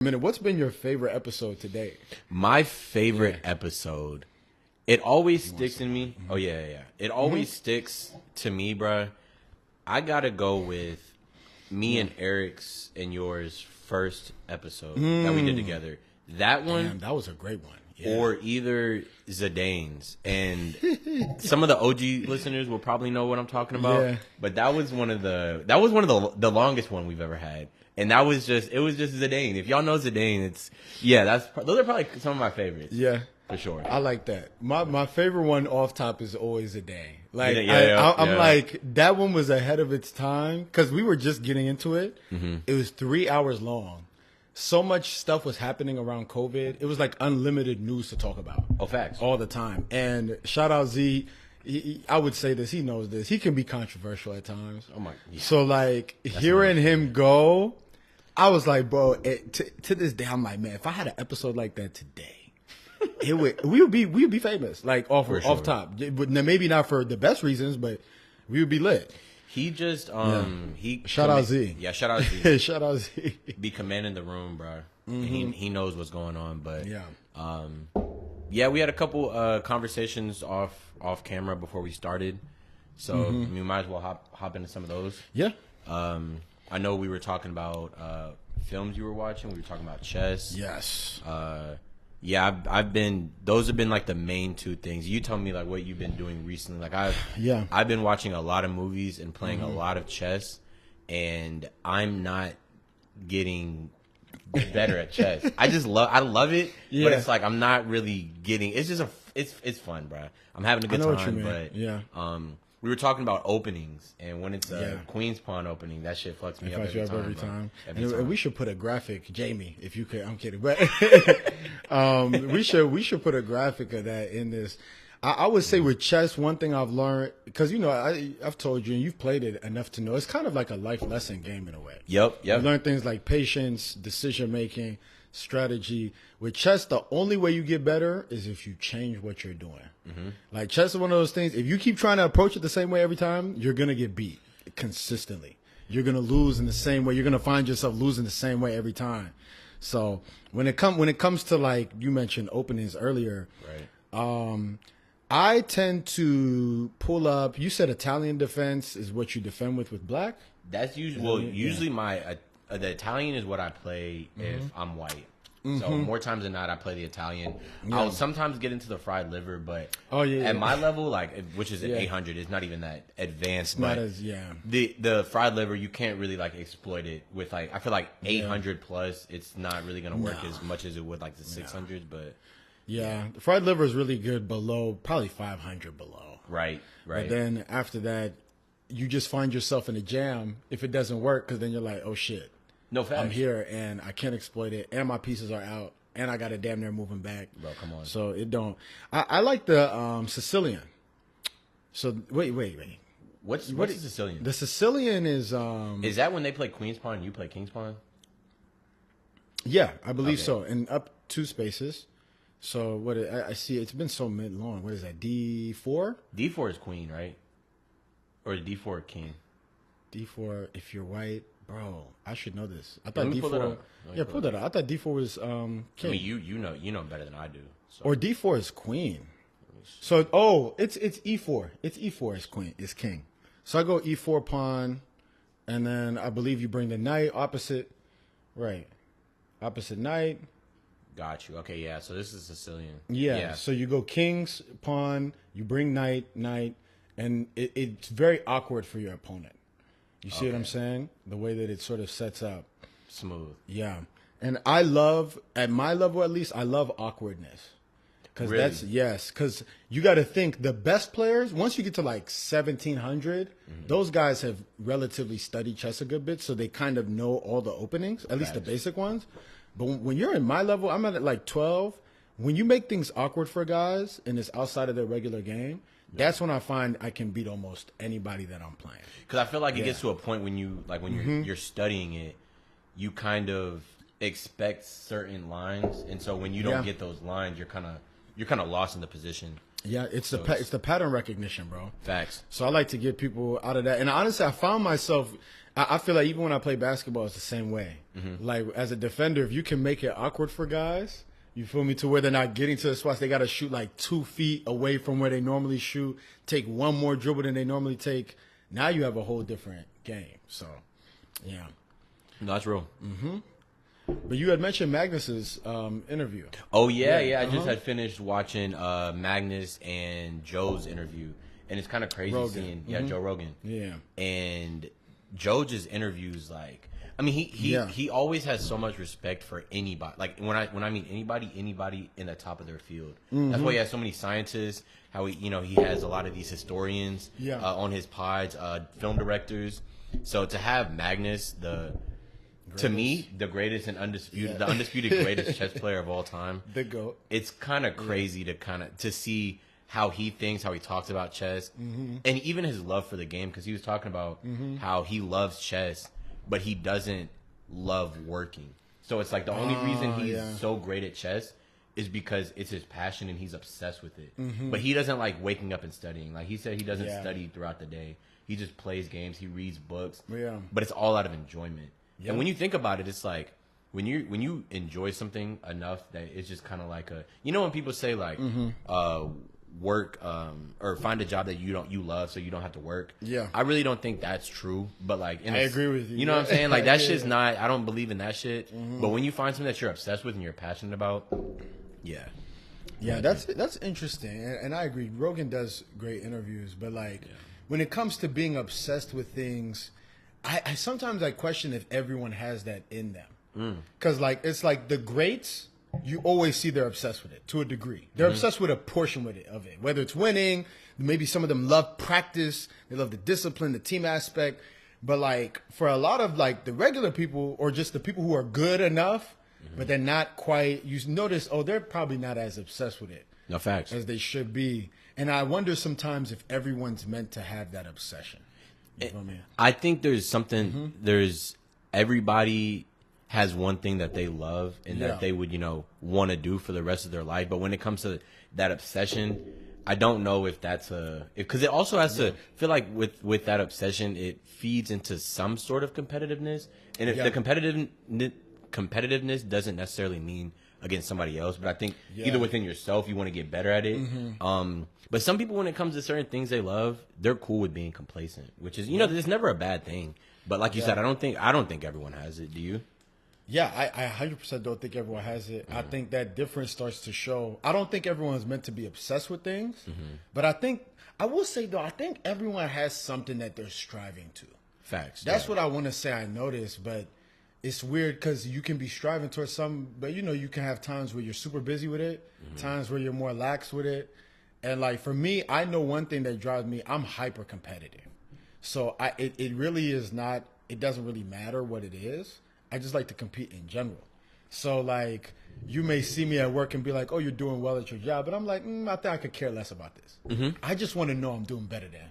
Minute, what's been your favorite episode to date? My favorite episode, it always sticks in me. Oh, yeah. It always sticks to me, bruh. I got to go with me and Eric's and yours first episode that we did together. That one. Damn, that was a great one. Yeah. Or either Zidane's. And some of the OG listeners will probably know what I'm talking about. Yeah. But that was one of the longest one we've ever had. And it was just Zidane. If y'all know Zidane, those are probably some of my favorites. Yeah. For sure. I like that. My favorite one off top is always a day. Like I'm Yeah. like, that one was ahead of its time because we were just getting into it. Mm-hmm. It was 3 hours long. So much stuff was happening around COVID. It was like unlimited news to talk about. Oh, facts. All the time. And shout out Z. I would say this. He knows this. He can be controversial at times. Oh my. Yeah. So like hearing him go, I was like, bro. To this day, I'm like, man, if I had an episode like that today, we would be famous. Like off top. Maybe not for the best reasons, but we would be lit. He just Shout out Z. Yeah, shout out Z. Shout out Z. Be commanding the room, bro. And he knows what's going on. But yeah, we had a couple conversations off camera before we started, so we might as well hop into some of those. Yeah. I know we were talking about films you were watching. We were talking about chess. Yes. Those have been like the main two things. You tell me like what you've been doing recently. Like I've been watching a lot of movies and playing a lot of chess, and I'm not getting better at chess. I love it, but it's like I'm not really getting. It's just it's fun, bro. I'm having a good time, but we were talking about openings, and when it's a Queen's Pawn opening, that shit fucks me up every time. And we should put a graphic, Jamie, if you could. I'm kidding, but we should put a graphic of that in this. I would say with chess, one thing I've learned, because I've told you and you've played it enough to know, it's kind of like a life lesson game in a way. Yep. You learn things like patience, decision making, strategy. With chess, the only way you get better is if you change what you're doing. Like chess is one of those things. If you keep trying to approach it the same way every time, you're gonna get beat consistently. You're gonna lose in the same way. You're gonna find yourself losing the same way every time. So when it comes to, like you mentioned openings earlier, right? I tend to pull up. You said Italian defense is what you defend with black. That's usually usually my the Italian is what I play if I'm white. So more times than not, I play the Italian. I'll sometimes get into the fried liver, but at my level, which is 800, it's not even that advanced. Not as the fried liver, you can't really like exploit it with I feel like 800 plus, it's not really gonna work as much as it would like the 600s, but. Yeah, the fried liver is really good below, probably 500 below. Right. But then after that, you just find yourself in a jam if it doesn't work, because then you're like, oh shit. No facts. I'm here and I can't exploit it, and my pieces are out, and I got to damn near moving back. Bro, come on. So it don't. I like the Sicilian. So wait. What's the Sicilian? The Sicilian is. Is that when they play Queen's Pawn and you play King's Pawn? Yeah, I believe so. And up 2 spaces. So I see, it's been so long. What is that? D4? D4 is queen, right? Or D4 king? D4 if you're white, bro. I should know this. I thought D4. Pull that up. I thought D4 was king. I mean, you know better than I do. So. Or D4 is queen. So it's E4. It's E4 is queen is king. So I go E4 pawn, and then I believe you bring the knight opposite. Right, opposite knight. Got you. Okay, yeah. So this is Sicilian. Yeah. So you go king's pawn, you bring knight, and it's very awkward for your opponent. You see what I'm saying? The way that it sort of sets up. Smooth. Yeah. And I love, at my level at least, I love awkwardness. Because because you got to think the best players, once you get to like 1700, those guys have relatively studied chess a good bit, so they kind of know all the openings, at least the basic ones. But when you're in my level, I'm at like 12. When you make things awkward for guys and it's outside of their regular game, that's when I find I can beat almost anybody that I'm playing. Because I feel like it gets to a point when you're studying it, you kind of expect certain lines, and so when you don't get those lines, you're kind of lost in the position. Yeah, it's the pattern recognition, bro. Facts. So I like to get people out of that. And honestly, I found myself I feel like even when I play basketball, it's the same way. Like as a defender, if you can make it awkward for guys, you feel me, to where they're not getting to the spots, they got to shoot like 2 feet away from where they normally shoot, take one more dribble than they normally take. Now you have a whole different game. So, yeah. No, that's real. But you had mentioned Magnus's interview. Oh, yeah. I just had finished watching Magnus and Joe's interview. And it's kind of crazy seeing, Joe Rogan. Yeah. And Joe just interviews like, I mean, he always has so much respect for anybody. Like when I mean anybody in the top of their field. That's why he has so many scientists. How he has a lot of these historians on his pods, film directors. So to have Magnus, to me, the greatest and the undisputed greatest chess player of all time, the GOAT. It's kind of crazy to see how he thinks, how he talks about chess, and even his love for the game. Because he was talking about how he loves chess, but he doesn't love working. So it's like the only reason he's so great at chess is because it's his passion and he's obsessed with it. But he doesn't like waking up and studying. Like he said, he doesn't study throughout the day. He just plays games. He reads books. But it's all out of enjoyment. And when you think about it, it's like when you enjoy something enough that it's just kind of like when people say like work or find a job that you love so you don't have to work. I really don't think that's true, but like I agree with you. You know what I'm saying? Like that shit's not, I don't believe in that shit. But when you find something that you're obsessed with and you're passionate about, that's interesting. And I agree, Rogan does great interviews, but like when it comes to being obsessed with things, I sometimes I question if everyone has that in them. Because like it's like the greats, you always see they're obsessed with it to a degree. They're obsessed with a portion of it, whether it's winning. Maybe some of them love practice. They love the discipline, the team aspect. But like for a lot of like the regular people or just the people who are good enough, but they're not quite, you notice, they're probably not as obsessed with it. No facts. As they should be. And I wonder sometimes if everyone's meant to have that obsession. You know what I mean? I think there's something, there's everybody has one thing that they love and that they would, want to do for the rest of their life. But when it comes to that obsession, I don't know if that's because it also has to feel like with that obsession, it feeds into some sort of competitiveness. And if the competitiveness doesn't necessarily mean against somebody else, but I think either within yourself, you want to get better at it. But some people, when it comes to certain things they love, they're cool with being complacent, which is, there's never a bad thing. But like you said, I don't think everyone has it. Do you? Yeah, I 100% don't think everyone has it. I think that difference starts to show. I don't think everyone's meant to be obsessed with things, but I will say though, I think everyone has something that they're striving to. Facts. That's what I want to say I noticed, but it's weird because you can be striving towards something, but you can have times where you're super busy with it, times where you're more lax with it. And like for me, I know one thing that drives me, I'm hyper competitive. So it really is not, it doesn't really matter what it is. I just like to compete in general. So like you may see me at work and be like, oh, you're doing well at your job. But I'm like, I think I could care less about this. I just want to know I'm doing better than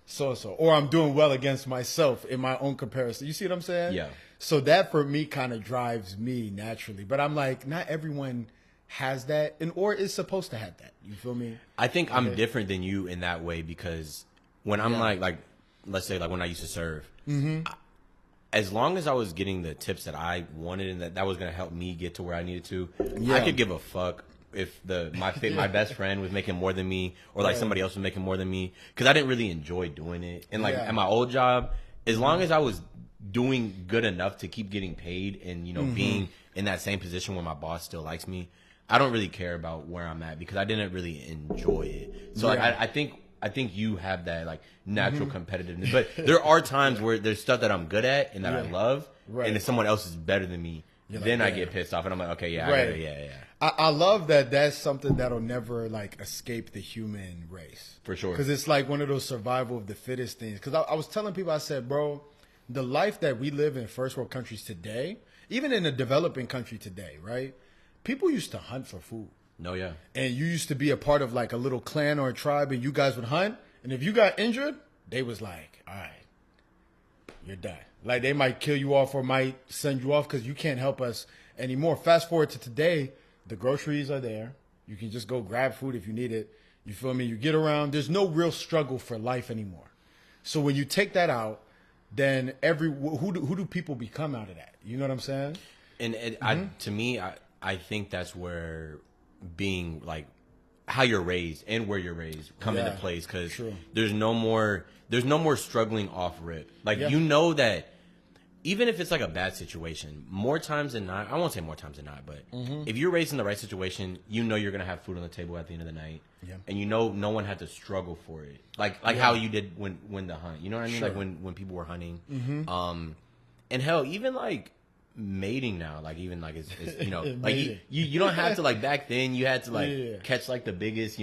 so-so. Or I'm doing well against myself in my own comparison. You see what I'm saying? Yeah. So that for me kind of drives me naturally. But I'm like, not everyone has that or is supposed to have that. You feel me? I think I'm different than you in that way because when I'm like let's say like when I used to serve, as long as I was getting the tips that I wanted and that was going to help me get to where I needed to, I could give a fuck if my best friend was making more than me or like somebody else was making more than me because I didn't really enjoy doing it. And like at my old job, as long as I was doing good enough to keep getting paid and being in that same position where my boss still likes me, I don't really care about where I'm at because I didn't really enjoy it. So like I think you have that like natural competitiveness, but there are times where there's stuff that I'm good at and that I love, and if someone else is better than me, then I get pissed off and I'm like, okay, I love that. That's something that'll never like escape the human race for sure. Because it's like one of those survival of the fittest things. Because I was telling people, I said, bro, the life that we live in first world countries today, even in a developing country today, right? People used to hunt for food. No, yeah. And you used to be a part of like a little clan or a tribe and you guys would hunt. And if you got injured, they was like, all right, you're done. Like they might kill you off or might send you off because you can't help us anymore. Fast forward to today, the groceries are there. You can just go grab food if you need it. You feel me? You get around. There's no real struggle for life anymore. So when you take that out, then who do people become out of that? You know what I'm saying? And to me, I think that's where being like how you're raised and where you're raised come into place, because there's no more struggling off rip. Like you know that even if it's like a bad situation, more times than not, I won't say more times than not, but if you're raised in the right situation, you know you're gonna have food on the table at the end of the night, and you know no one had to struggle for it, like how you did when the hunt. You know what I mean? Like when people were hunting, and hell, even like mating now, like even like it's you know like you don't have to, like back then you had to like catch like the biggest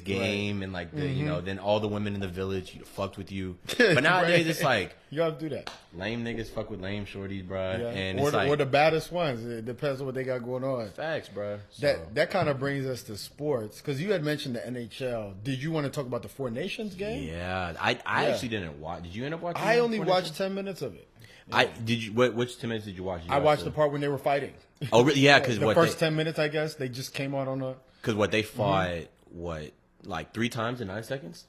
game, and like the you know, then all the women in the village fucked with you. But nowadays it's like you gotta do that. Lame niggas fuck with lame shorties, bruh. And or it's like, or the baddest ones. It depends on what they got going on. Facts, bruh. That kind of brings us to sports, because you had mentioned the NHL. Did you want to talk about the Four Nations game? Yeah, I actually didn't watch. Did you end up watching? I only watched 10 minutes of it. Did you? Which 10 minutes did you watch? I watched the part when they were fighting. Oh, really? Yeah, because the first 10 minutes, I guess they just came out on a. Because what they fought, like 3 times in 9 seconds?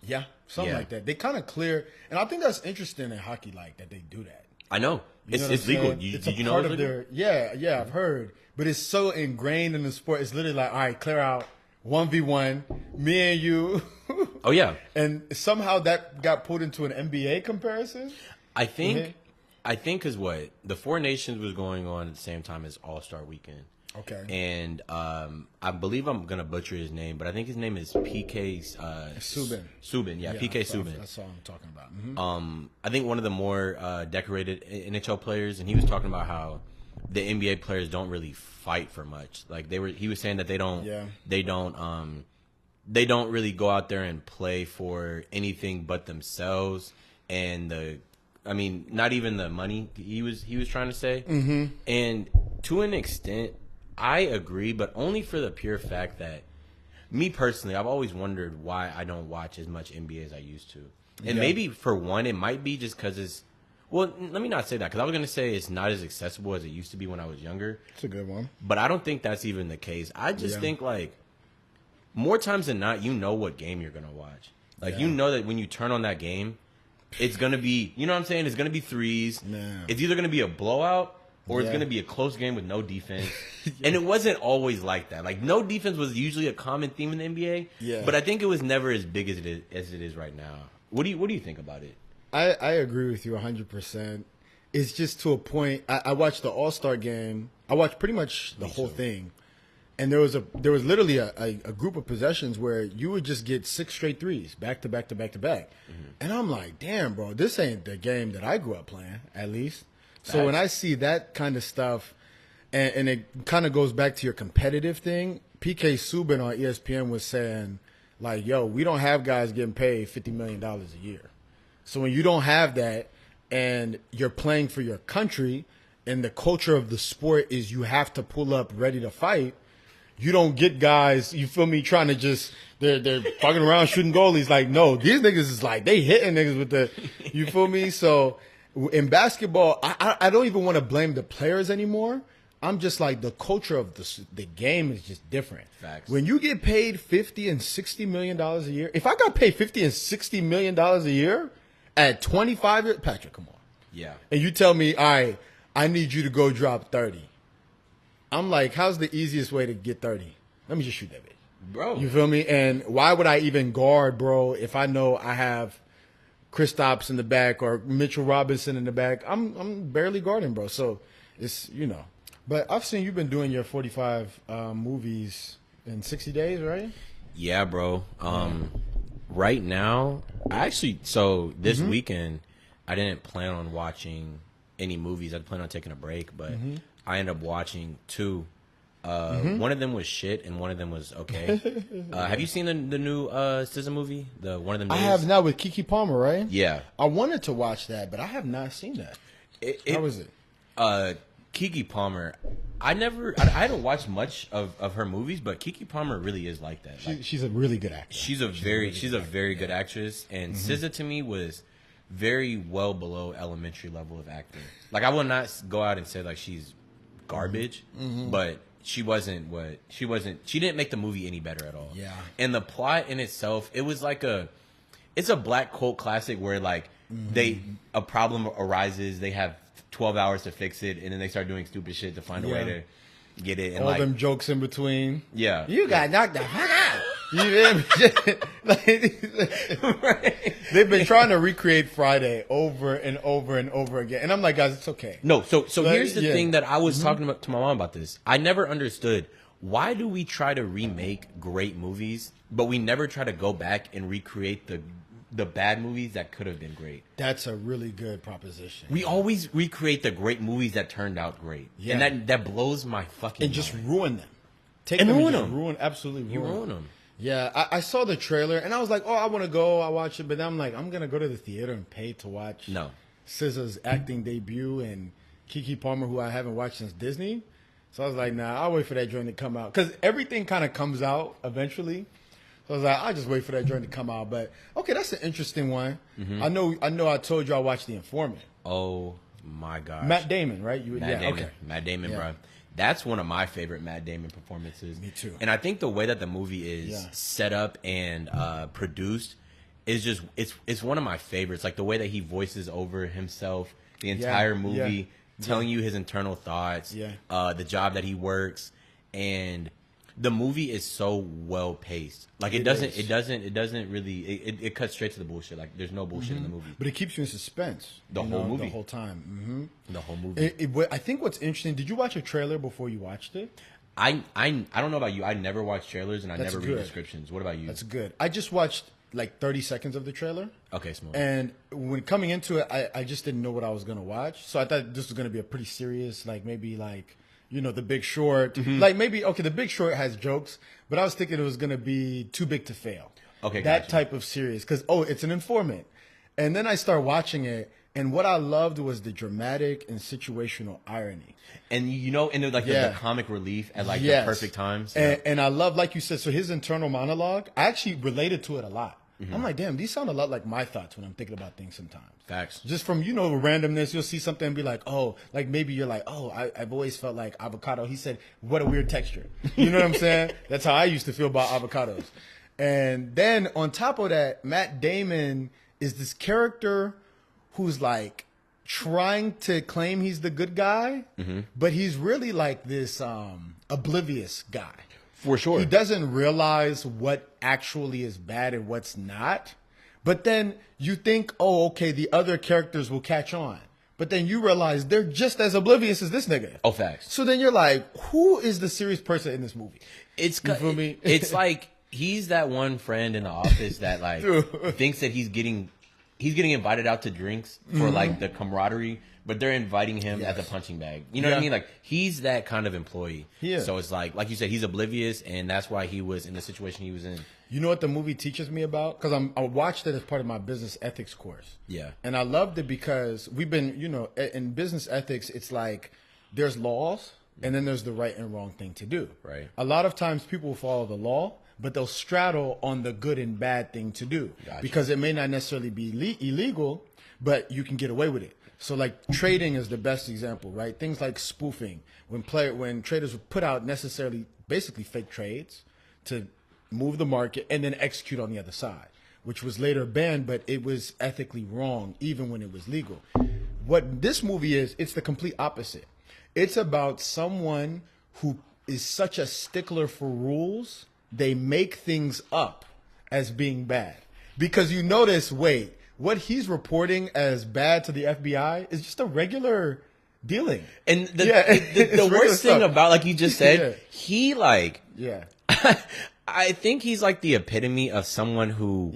Yeah, something like that. They kind of clear, and I think that's interesting in hockey, like that they do that. I know. It's legal. Did you know it's legal? Yeah, I've heard. But it's so ingrained in the sport. It's literally like, all right, clear out 1v1, me and you. Oh, yeah. And somehow that got put into an NBA comparison. I think because what? The Four Nations was going on at the same time as All-Star Weekend. Okay. And I believe I'm going to butcher his name, but I think his name is PK Subban. Subban, yeah, PK Subban. That's all I'm talking about. I think one of the more decorated NHL players, and he was talking about how the NBA players don't really fight for much. Like he was saying that they don't really go out there and play for anything but themselves and not even the money he was trying to say. And to an extent, I agree, but only for the pure fact that me personally, I've always wondered why I don't watch as much NBA as I used to. And maybe for one, it might be just because it's, well, let me not say that, because I was going to say it's not as accessible as it used to be when I was younger. It's a good one. But I don't think that's even the case. I just think, like, more times than not, you know what game you're going to watch. Like, you know that when you turn on that game, it's going to be, you know what I'm saying? It's going to be threes. It's either going to be a blowout or it's going to be a close game with no defense. And it wasn't always like that. Like, no defense was usually a common theme in the NBA. But I think it was never as big as it is right now. What do you think about it? I agree with you 100%. It's just to a point. I watched the All-Star game. I watched pretty much the whole thing. And there was literally a group of possessions where you would just get 6 straight threes, back to back to back to back. And I'm like, damn, bro, this ain't the game that I grew up playing, at least. So when I see that kind of stuff, and it kind of goes back to your competitive thing, PK Subban on ESPN was saying, like, yo, we don't have guys getting paid $50 million a year. So when you don't have that and you're playing for your country and the culture of the sport is you have to pull up ready to fight, you don't get guys, you feel me, trying to just, they're fucking around shooting goalies. Like, no, these niggas is like, they hitting niggas with the, you feel me? So in basketball, I don't even want to blame the players anymore. I'm just like, the culture of the game is just different. Facts. When you get paid $50 and $60 million a year, if I got paid $50 and $60 million a year at 25 years, Patrick, come on. Yeah. And you tell me, all right, I need you to go drop 30. I'm like, how's the easiest way to get 30? Let me just shoot that bitch. Bro. You feel me? And why would I even guard, bro, if I know I have Kristaps in the back or Mitchell Robinson in the back? I'm barely guarding, bro. So it's, you know. But I've seen you've been doing your 45 movies in 60 days, right? Yeah, bro. Right now, this weekend, I didn't plan on watching any movies. I planned on taking a break, but I ended up watching 2. One of them was shit, and one of them was okay. Have you seen the new SZA movie? The one of them. I have not, with Keke Palmer, right? Yeah. I wanted to watch that, but I have not seen that. How was it? Keke Palmer. I haven't watched much of her movies, but Keke Palmer really is like that. She's a really good actress. She's a very good actress, and SZA to me was very well below elementary level of acting. Like, I will not go out and say like she's garbage, but she didn't make the movie any better at all. Yeah. And the plot in itself, it's a black cult classic where like a problem arises, they have 12 hours to fix it, and then they start doing stupid shit to find a way to get it. And all them jokes in between. Yeah. You got knocked the fuck out. They've been trying to recreate Friday over and over and over again. And I'm like, guys, it's okay. No, so here's the thing that I was talking to my mom about this. I never understood, why do we try to remake great movies, but we never try to go back and recreate the bad movies that could have been great? That's a really good proposition. We always recreate the great movies that turned out great. Yeah. And that blows my fucking mind. And just ruin them. Take them and just ruin, absolutely ruin them. You ruin them. Yeah, I saw the trailer, and I was like, oh, I want to go. I watch it. But then I'm like, I'm going to go to the theater and pay to watch SZA's acting debut and Keke Palmer, who I haven't watched since Disney. So I was like, nah, I'll wait for that joint to come out. Because everything kind of comes out eventually. So I was like, I'll just wait for that joint to come out. But, okay, that's an interesting one. Mm-hmm. I know I told you I watched The Informant. Oh, my gosh. Matt Damon, right? Matt Damon. Okay. Matt Damon, bro. That's one of my favorite Matt Damon performances. Me too. And I think the way that the movie is set up and produced is just it's one of my favorites. Like the way that he voices over himself the entire movie, telling you his internal thoughts, the job that he works, and the movie is so well paced. Like it doesn't really it cuts straight to the bullshit. Like there's no bullshit in the movie. But it keeps you in suspense the whole movie, the whole time. The whole movie. I think what's interesting. Did you watch a trailer before you watched it? I don't know about you. I never watch trailers and I never read descriptions. What about you? That's good. I just watched like 30 seconds of the trailer. Okay, smart. And when coming into it, I just didn't know what I was gonna watch. So I thought this was gonna be a pretty serious, like maybe like, you know, The Big Short. Like maybe, okay, The Big Short has jokes, but I was thinking it was going to be Too Big to Fail. Okay, that type of series. Because, it's an informant. And then I start watching it, and what I loved was the dramatic and situational irony. And, you know, and like the comic relief at like the perfect times. And I love, like you said, so his internal monologue, I actually related to it a lot. I'm like, damn, these sound a lot like my thoughts when I'm thinking about things sometimes. Facts. Just from, randomness, you'll see something and be like, oh, like maybe you're like, oh, I've always felt like avocado. He said, what a weird texture. You know what I'm saying? That's how I used to feel about avocados. And then on top of that, Matt Damon is this character who's like trying to claim he's the good guy, but he's really like this oblivious guy. For sure. He doesn't realize what actually is bad and what's not. But then you think, oh, okay, the other characters will catch on. But then you realize they're just as oblivious as this nigga. Oh, facts. So then you're like, who is the serious person in this movie? You feel me? It's like he's that one friend in the office that like thinks that he's getting invited out to drinks for like the camaraderie, but they're inviting him as a punching bag. You know what I mean? Like he's that kind of employee. So it's like you said, he's oblivious, and that's why he was in the situation he was in. You know what the movie teaches me about? Because I watched it as part of my business ethics course. Yeah. And I loved it because we've been, in business ethics, it's like there's laws and then there's the right and wrong thing to do. Right. A lot of times people will follow the law, but they'll straddle on the good and bad thing to do. Gotcha. Because it may not necessarily be illegal, but you can get away with it. So like trading is the best example, right? Things like spoofing, when traders would put out basically fake trades to move the market and then execute on the other side, which was later banned, but it was ethically wrong even when it was legal. What this movie is, it's the complete opposite. It's about someone who is such a stickler for rules, they make things up as being bad. Because you notice, wait, what he's reporting as bad to the FBI is just a regular dealing. And the worst thing about, like you just said, he like... Yeah. I think he's like the epitome of someone who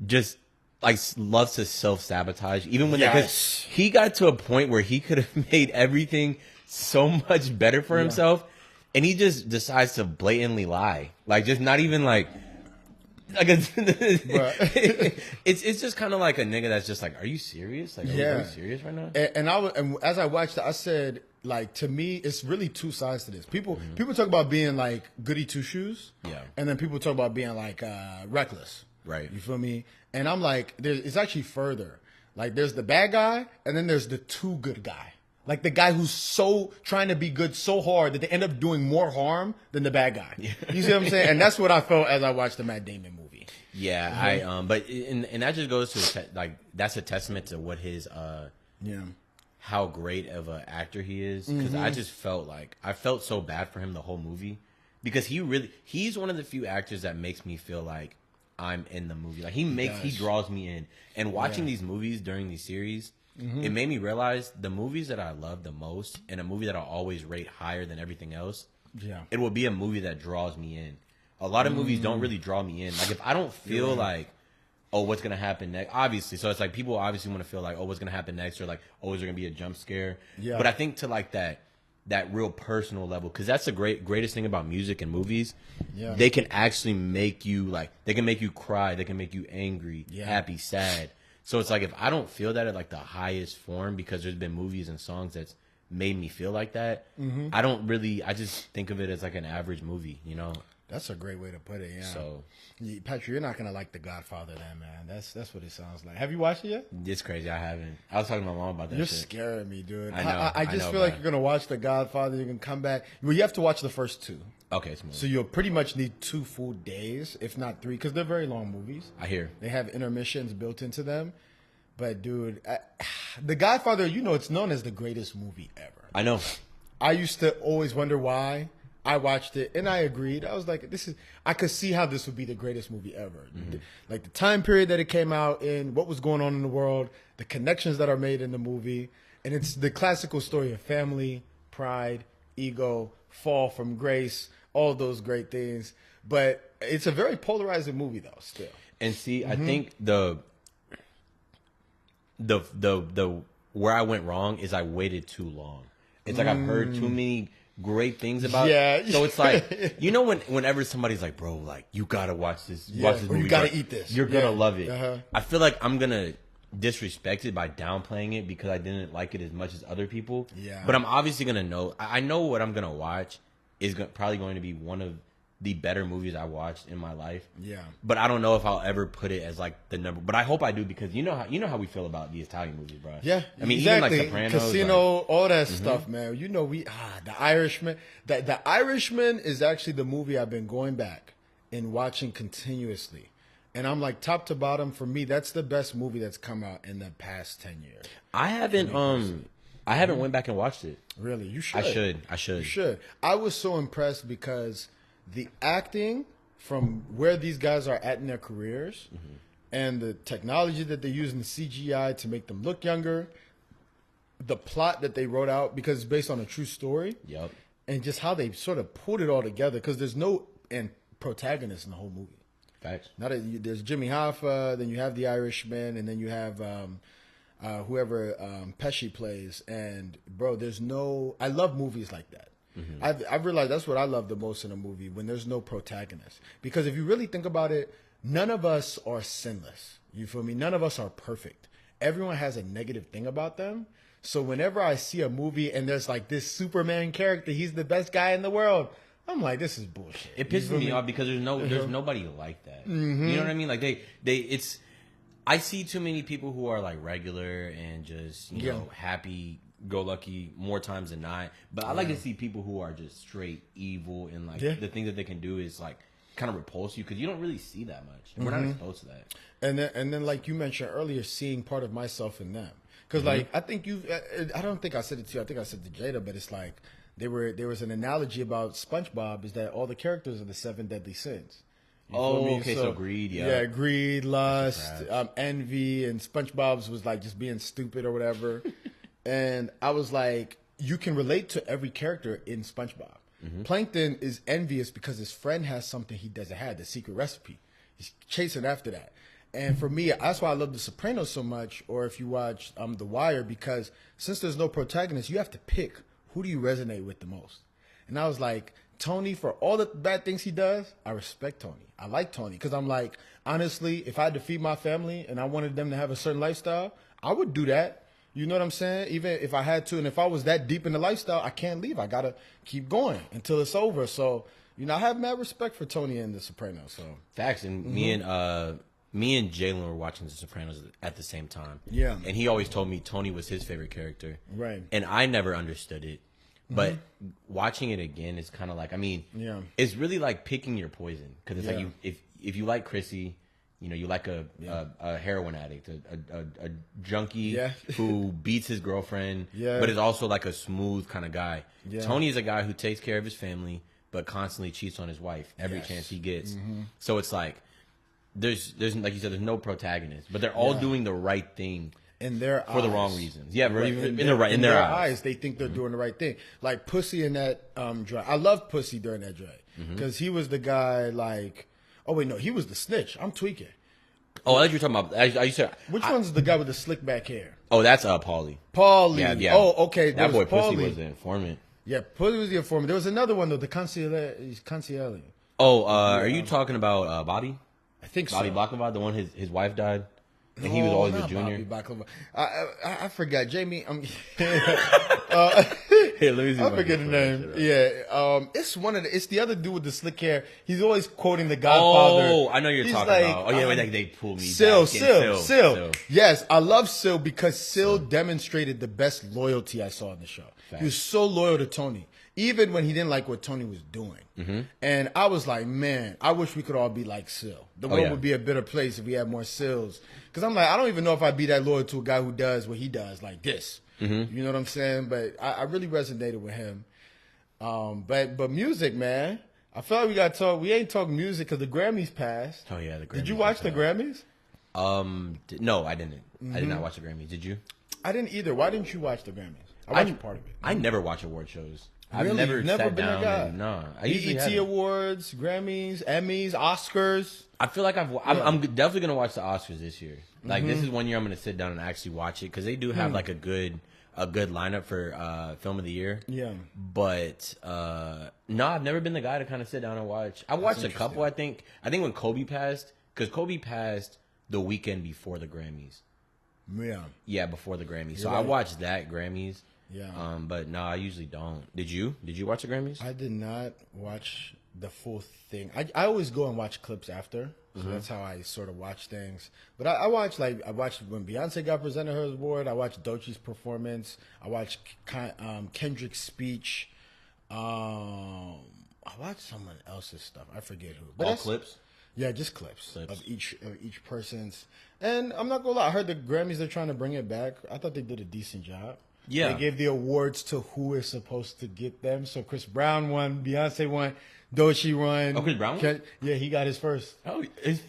just like loves to self-sabotage. Even when because he got to a point where he could have made everything so much better for himself, and he just decides to blatantly lie. Like just not even like it's just kind of like a nigga that's just like, are you serious? Like, are you serious right now? And as I watched it, I said, like, to me, it's really two sides to this. People talk about being like goody two shoes, and then people talk about being like reckless, right? You feel me? And I'm like, it's actually further. Like, there's the bad guy, and then there's the too good guy. Like the guy who's so trying to be good so hard that they end up doing more harm than the bad guy. You see what I'm saying? And that's what I felt as I watched the Matt Damon movie. Yeah, but and that just goes to like that's a testament to what his how great of an actor he is, because I just felt like I felt so bad for him the whole movie, because he's one of the few actors that makes me feel like I'm in the movie. Like he draws me in, and watching these movies during these series, it made me realize the movies that I love the most, and a movie that I'll always rate higher than everything else, it will be a movie that draws me in. A lot of movies don't really draw me in. Like if I don't feel like, oh, what's gonna happen next? Obviously, so it's like people obviously want to feel like, oh, what's gonna happen next, or like, oh, is there gonna be a jump scare? Yeah. But I think to like that real personal level, because that's the greatest thing about music and movies. Yeah. They can actually make you like, they can make you cry, they can make you angry, happy, sad. So it's like if I don't feel that at like the highest form, because there's been movies and songs that's made me feel like that, I just think of it as like an average movie, you know? That's a great way to put it, yeah. So, Patrick, you're not going to like The Godfather then, man. That's what it sounds like. Have you watched it yet? It's crazy. I haven't. I was talking to my mom about that You're shit. scaring me, dude. I know. I just feel like you're going to watch The Godfather. You're going to come back. Well, you have to watch the first two. Okay, smooth. So you'll pretty much need 2 full days, if not 3, because they're very long movies. I hear. They have intermissions built into them. But, dude, The Godfather, it's known as the greatest movie ever. I know. I used to always wonder why. I watched it and I agreed. I was like, I could see how this would be the greatest movie ever. Like the time period that it came out in, what was going on in the world, the connections that are made in the movie. And it's the classical story of family, pride, ego, fall from grace, all those great things. But it's a very polarizing movie though, still. And see, I think the where I went wrong is I waited too long. It's like I've heard too many great things about it. So it's like, whenever somebody's like, bro, like you gotta watch this movie, you gotta eat this, you're gonna love it. I feel like I'm gonna disrespect it by downplaying it because I didn't like it as much as other people. But I'm obviously gonna know. I know what I'm gonna watch is probably going to be one of the better movies I watched in my life. But I don't know if I'll ever put it as like the number. But I hope I do, because you know how we feel about the Italian movies, bro. Yeah, I mean, exactly. Even like Sopranos, Casino, all that stuff, man. The Irishman. The Irishman is actually the movie I've been going back and watching continuously. And I'm like, top to bottom, for me, that's the best movie that's come out in the past 10 years. I haven't went back and watched it. Really? You should. I should. You should. I was so impressed because the acting from where these guys are at in their careers and the technology that they use in CGI to make them look younger, the plot that they wrote out, because it's based on a true story, and just how they sort of pulled it all together, because there's no protagonist in the whole movie. Facts. There's Jimmy Hoffa, then you have the Irishman, and then you have whoever Pesci plays. And, bro, I love movies like that. I've realized that's what I love the most in a movie, when there's no protagonist. Because if you really think about it, none of us are sinless. You feel me? None of us are perfect. Everyone has a negative thing about them. So whenever I see a movie and there's like this Superman character, he's the best guy in the world, I'm like, this is bullshit. It pisses me off because there's nobody like that. You know what I mean? Like I see too many people who are like regular and just happy go lucky more times than not, but I like to see people who are just straight evil, and like the thing that they can do is like kind of repulse you, because you don't really see that much, and we're not exposed to that. And then like you mentioned earlier, seeing part of myself in them, because like I don't think I said it to you, I think I said to Jada, but it's like there was an analogy about SpongeBob, is that all the characters are the 7 deadly sins. So greed, greed, lust, envy, and SpongeBob's was like just being stupid or whatever. And I was like, you can relate to every character in SpongeBob. Plankton is envious because his friend has something he doesn't have, the secret recipe. He's chasing after that. And for me, that's why I love The Sopranos so much, or if you watch The Wire, because since there's no protagonist, you have to pick who do you resonate with the most. And I was like, Tony, for all the bad things he does, I respect Tony. I like Tony because I'm like, honestly, if I had to feed my family and I wanted them to have a certain lifestyle, I would do that. You know what I'm saying? Even if I had to, and if I was that deep in the lifestyle, I can't leave. I got to keep going until it's over. So, I have mad respect for Tony and The Sopranos. So facts. And me and Jalen were watching The Sopranos at the same time. Yeah. And he always told me Tony was his favorite character. Right. And I never understood it. But watching it again is kind of like, it's really like picking your poison. Because it's like if you like Chrissy you like a heroin addict, a junkie who beats his girlfriend, but is also like a smooth kind of guy. Yeah. Tony is a guy who takes care of his family, but constantly cheats on his wife every chance he gets. So it's like there's like you said, there's no protagonist, but they're all doing the right thing. In their for eyes. The wrong reasons. Yeah, right. in their eyes, they think they're doing the right thing. Like Pussy in that drive. I love Pussy during that drive because he was the guy. Like, oh wait, no, he was the snitch. I'm tweaking. Oh, I thought you were talking about. I said which one's the guy with the slick back hair? Oh, that's Paulie. Paulie. Yeah. Oh, okay. That boy Pussy was the informant. Yeah, Pussy was the informant. There was another one though, the Consigliere. Oh, are you talking about Bobby? I think Bobby so. Baklava, the one his wife died. And he was always a junior. I forgot. Jamie. Here, let me see. I forget the name. Yeah. It's the other dude with the slick hair. He's always quoting The Godfather. Oh, I know you're talking about. Oh yeah, they pulled me. Syl. Yes, I love Syl because Syl demonstrated the best loyalty I saw in the show. Fact. He was so loyal to Tony, even when he didn't like what Tony was doing. And I was like, man, I wish we could all be like Syl. The world would be a better place if we had more Syls. Because I'm like, I don't even know if I'd be that loyal to a guy who does what he does like this. You know what I'm saying? But I really resonated with him. But music, man. I feel like we got to talk. We ain't talking music because the Grammys passed. Oh, yeah, the Grammys. Did you watch the Grammys? No, I didn't. I did not watch the Grammys. Did you? I didn't either. Why didn't you watch the Grammys? I watched part of it. I never watch award shows. Really? I've never sat been down a guy. No. BET Awards, Grammys, Emmys, Oscars. I feel like I'm definitely gonna watch the Oscars this year. Like this is one year I'm gonna sit down and actually watch it because they do have like a good lineup for film of the year. Yeah. But no, I've never been the guy to kind of sit down and watch. I watched a couple. I think when Kobe passed, because Kobe passed the weekend before the Grammys. Yeah. Yeah, before the Grammys. So I watched that Grammys. Yeah. But no, I usually don't. Did you? Did you watch the Grammys? I did not watch the full thing. I always go and watch clips after. So that's how I sort of watch things. But I watched when Beyonce got presented her award. I watched Doechie's performance. I watched Kendrick's speech. I watched someone else's stuff. I forget who. But all clips? Yeah, just clips of each person's. And I'm not gonna lie, I heard the Grammys they're trying to bring it back. I thought they did a decent job. Yeah, they gave the awards to who is supposed to get them. So Chris Brown won, Beyonce won, Doechii won. Oh, Chris Brown won? Yeah, he got his first. Oh, his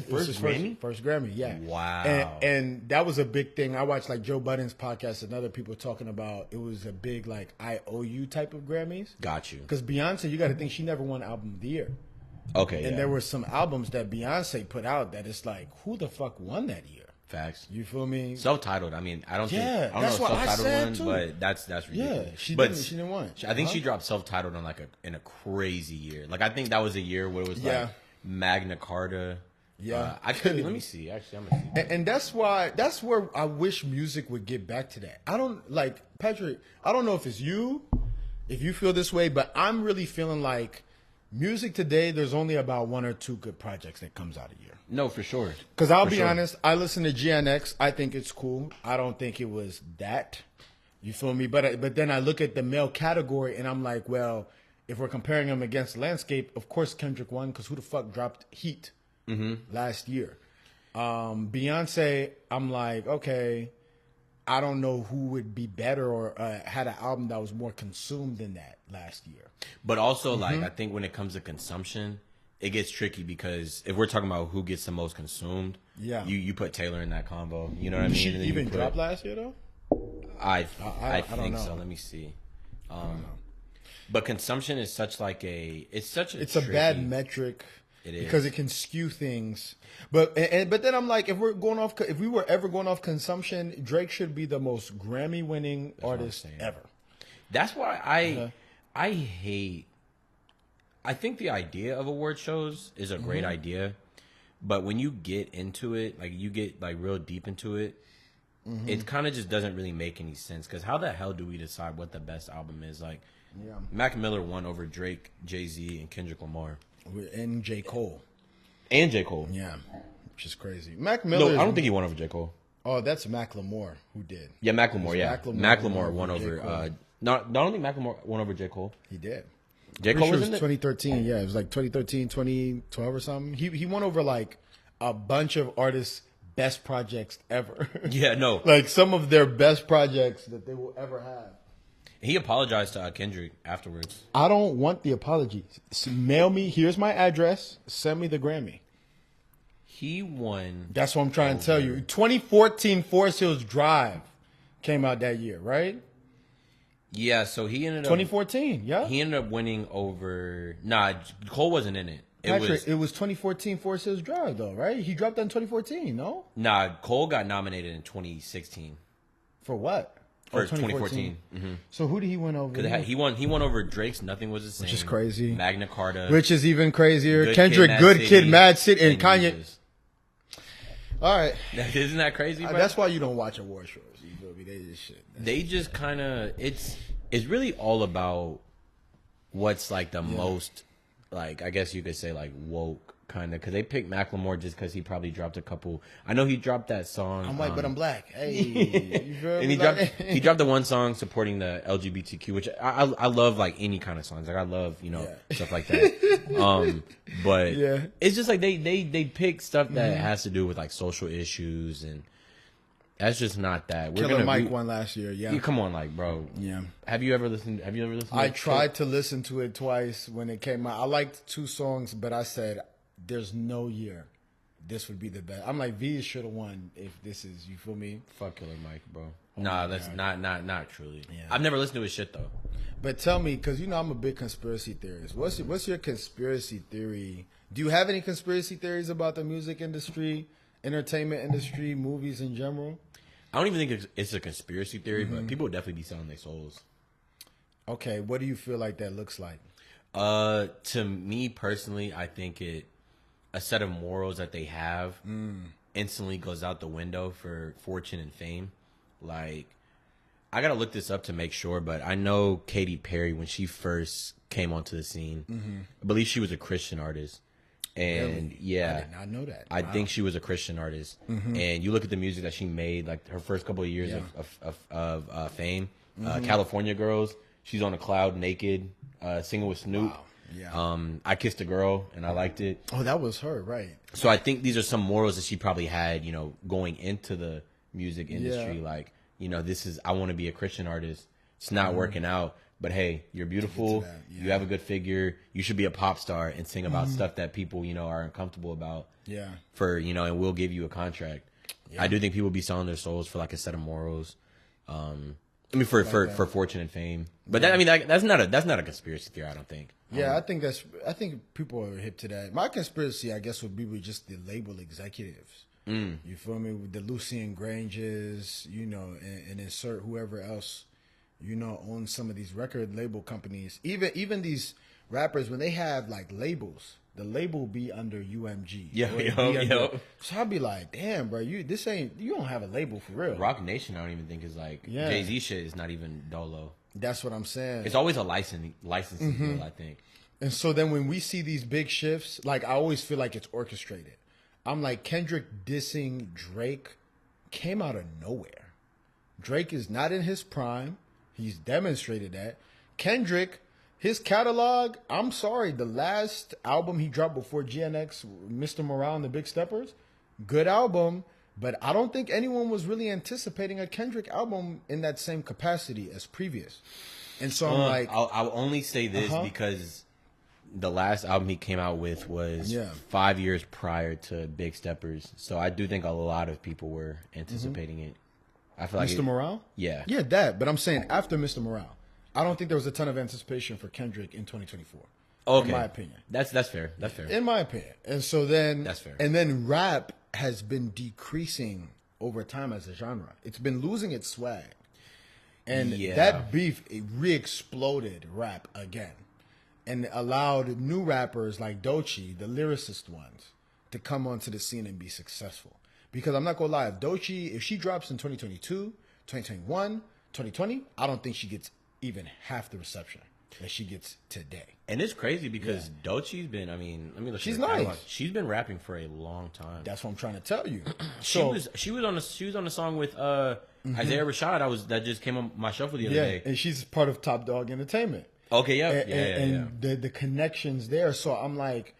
first Grammy? First Grammy, yeah. Wow. And that was a big thing. I watched like Joe Budden's podcast and other people talking about it was a big like IOU type of Grammys. Got you. Because Beyonce, you got to think she never won Album of the Year. Okay. And there were some albums that Beyonce put out that it's like, who the fuck won that year? Facts. You feel me? Self-titled. I mean, I don't know if self-titled one, but that's ridiculous. Yeah, she didn't win. I think she dropped self-titled on in a crazy year. Like I think that was a year where it was like Magna Carta. Yeah, I could. Let me see. Actually, I'm gonna see. And that's where I wish music would get back to that. I don't like Patrick. I don't know if it's you, if you feel this way, but I'm really feeling like music today. There's only about one or two good projects that comes out a year. No, for sure. Because I'll be honest, I listen to GNX. I think it's cool. I don't think it was that. You feel me? But then I look at the male category and I'm like, well, if we're comparing them against the landscape, of course Kendrick won because who the fuck dropped Heat last year? Beyonce, I'm like, okay, I don't know who would be better or had an album that was more consumed than that last year. But also, like, I think when it comes to consumption, it gets tricky because if we're talking about who gets the most consumed, you put Taylor in that combo. You know what I mean? Did she even drop last year though? I think so. Let me see. But consumption is such like it's a bad metric. It is because it can skew things. But then I'm like, if we were ever going off consumption, Drake should be the most Grammy-winning artist ever. That's why I hate. I think the idea of award shows is a great idea, but when you get into it, like you get like real deep into it, it kind of just doesn't really make any sense. Because how the hell do we decide what the best album is? Like, Mac Miller won over Drake, Jay-Z, and Kendrick Lamar, and J. Cole, Yeah, which is crazy. Mac Miller. No, I don't think he won over J. Cole. Oh, that's Macklemore who did. Yeah, Macklemore. Yeah, Macklemore won over. Not only Macklemore won over J. Cole. He did. J. Cole was in 2013. Yeah, it was like 2013, 2012 or something. He won over like a bunch of artists' best projects ever. Yeah, no. Like some of their best projects that they will ever have. He apologized to Kendrick afterwards. I don't want the apology. Mail me. Here's my address. Send me the Grammy. He won. That's what I'm trying to tell you. 2014 Forest Hills Drive came out that year, right? Yeah, so he ended up 2014. Yeah, he ended up winning over. Nah, Cole wasn't in it. It was 2014 Forest Hills Drive though, right? He dropped that in 2014. No. Nah, Cole got nominated in 2016 for what? For 2014. Mm-hmm. So who did he win over? He won over Drake's Nothing Was the Same, which is crazy. Magna Carta, which is even crazier. Kendrick, Good Kid, Mad City, and Kanye. Jesus. All right, isn't that crazy? Bro? That's why you don't watch award shows. You feel me? They just shit. They just kind of it's really all about what's like the most, like I guess you could say like woke kind of, because they picked Macklemore just because he probably dropped a couple. I know he dropped that song. I'm white, but I'm black. Hey, you feel and me? he dropped the one song supporting the LGBTQ, which I love, like any kind of songs. Like I love stuff like that. But it's just like they pick stuff that has to do with like social issues, and that's just not that. Killer Mike won last year. Yeah, come on, like bro. Yeah. Have you ever listened? I tried to listen to it twice when it came out. I liked 2 songs, but I said, there's no year this would be the best. I'm like, V should have won if this is, you feel me? Fuck Killer Mike, bro. Nah, that's not truly. Yeah. I've never listened to his shit though. But tell me, because I'm a big conspiracy theorist. What's your conspiracy theory? Do you have any conspiracy theories about the music industry, entertainment industry, movies in general? I don't even think it's a conspiracy theory, but people would definitely be selling their souls. Okay, what do you feel like that looks like? To me personally, I think a set of morals that they have instantly goes out the window for fortune and fame. Like, I gotta look this up to make sure, but I know Katy Perry, when she first came onto the scene, I believe she was a Christian artist. And really? I did not know that. I think she was a Christian artist. And you look at the music that she made, like her first couple of years of fame, California Girls, she's on a cloud naked, singing with Snoop. Wow. Yeah. I Kissed a Girl and I liked it. Oh, that was her, right? So I think these are some morals that she probably had, going into the music industry. Yeah. Like, I want to be a Christian artist. It's not working out, but hey, you're beautiful. Yeah. You have a good figure. You should be a pop star and sing about stuff that people, are uncomfortable about. Yeah. And we'll give you a contract. Yeah. I do think people be selling their souls for like a set of morals. For fortune and fame, but that's not a conspiracy theory. I don't think. Yeah, I think people are hip to that. My conspiracy, I guess, would be with just the label executives. You feel me? With the Lucian Granges, and insert whoever else, owns some of these record label companies. Even these rappers, when they have like labels, the label be under UMG. Yeah. So I'd be like, damn, bro, you don't have a label for real. Rock Nation, I don't even think is like Jay-Z shit is not even dolo. That's what I'm saying. It's always a licensing deal, I think. And so then when we see these big shifts, like I always feel like it's orchestrated. I'm like, Kendrick dissing Drake came out of nowhere. Drake is not in his prime. He's demonstrated that. Kendrick, his catalog, I'm sorry, the last album he dropped before GNX, Mr. Morale and the Big Steppers, good album, but I don't think anyone was really anticipating a Kendrick album in that same capacity as previous. And so I'm like... I'll only say this because the last album he came out with was 5 years prior to Big Steppers. So I do think a lot of people were anticipating it. I feel like Mr. Morale? Yeah. Yeah, that. But I'm saying after Mr. Morale. I don't think there was a ton of anticipation for Kendrick in 2024. Okay. In my opinion. That's fair. That's fair. In my opinion. And so then... That's fair. And then rap has been decreasing over time as a genre. It's been losing its swag. And that beef, it re-exploded rap again. And allowed new rappers like Doechii, the lyricist ones, to come onto the scene and be successful. Because I'm not going to lie, if she drops in 2022, 2021, 2020, I don't think she gets even half the reception that she gets today. And it's crazy because Doechii's been, let me look. She's nice. She's been rapping for a long time. That's what I'm trying to tell you. She was on a song with Isaiah Rashad that just came on my shuffle the other day. And she's part of Top Dog Entertainment. Okay, and the connections there. So I'm like,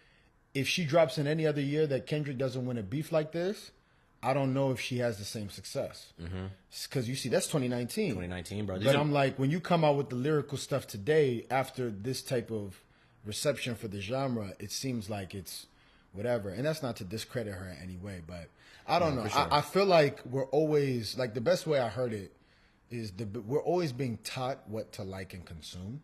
if she drops in any other year that Kendrick doesn't win a beef like this, I don't know if she has the same success. Because you see, that's 2019. 2019, bro. But I'm like, when you come out with the lyrical stuff today, after this type of reception for the genre, it seems like it's whatever. And that's not to discredit her in any way, but I don't know. Sure. I feel like we're always, like, the best way I heard it is we're always being taught what to like and consume.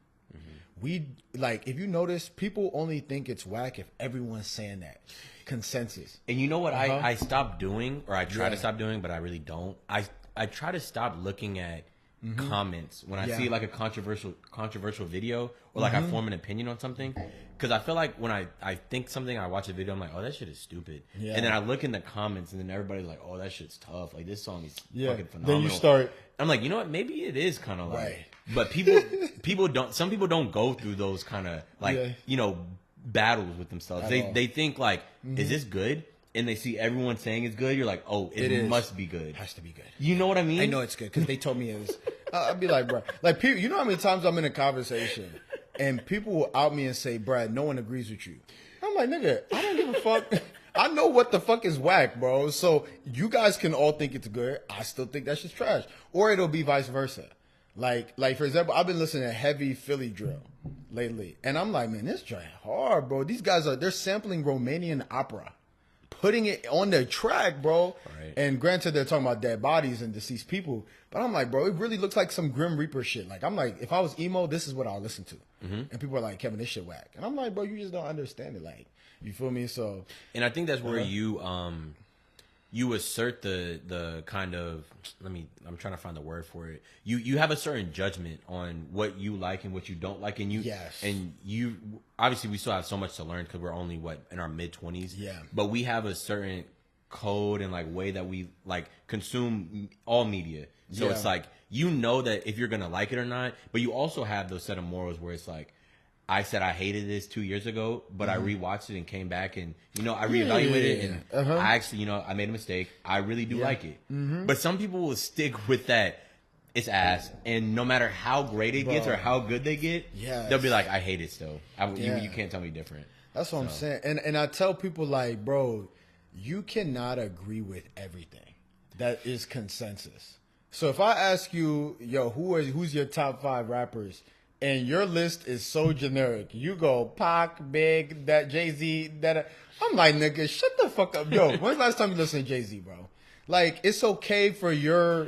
We, like, if you notice, people only think it's whack if everyone's saying that. Consensus. And you know what I stopped doing, or I try to stop doing, but I really don't. I try to stop looking at comments when I see like a controversial video, or like I form an opinion on something, because I feel like when I think something, I watch a video, I'm like, oh, that shit is stupid, and then I look in the comments, and then everybody's like, oh, that shit's tough, like this song is fucking phenomenal. Then you start. I'm like, you know what? Maybe it is kind of like, but people don't. Some people don't go through those kind of like battles with themselves. They think like, is this good? And they see everyone saying it's good. You're like, oh, it must be good. Has to be good. You know what I mean? I know it's good because they told me it was. I'd be like, bro, like people. You know how many times I'm in a conversation and people will out me and say, Brad, no one agrees with you. I'm like, nigga, I don't give a fuck. I know what the fuck is whack, bro. So you guys can all think it's good. I still think that shit's trash. Or it'll be vice versa. Like for example, I've been listening to heavy Philly drill lately, and I'm like, man, this joint hard, bro. These guys they're sampling Romanian opera, putting it on their track, bro. Right. And granted, they're talking about dead bodies and deceased people, but I'm like, bro, it really looks like some Grim Reaper shit. Like, I'm like, if I was emo, this is what I'll listen to. And people are like, Kevin, this shit whack. And I'm like, bro, you just don't understand it. Like, you feel me? So, and I think that's where you assert the kind of, I'm trying to find the word for it. You have a certain judgment on what you like and what you don't like, and you obviously we still have so much to learn because we're only in our mid-20s. But we have a certain code and like way that we like consume all media. So it's like, you know that if you're gonna like it or not, but you also have those set of morals where it's like, I said I hated this 2 years ago, but I rewatched it and came back and, I reevaluated it and I actually, I made a mistake. I really do like it. But some people will stick with that, it's ass, and no matter how great it gets or how good they get, they'll be like, I hate it still. You can't tell me different. That's what I'm saying. And I tell people like, bro, you cannot agree with everything. That is consensus. So if I ask you, yo, who's your top 5 rappers? And your list is so generic. You go Pac, Big, that Jay-Z, that. I'm like, nigga, shut the fuck up. Yo, when's the last time you listened to Jay-Z, bro? Like, it's okay for your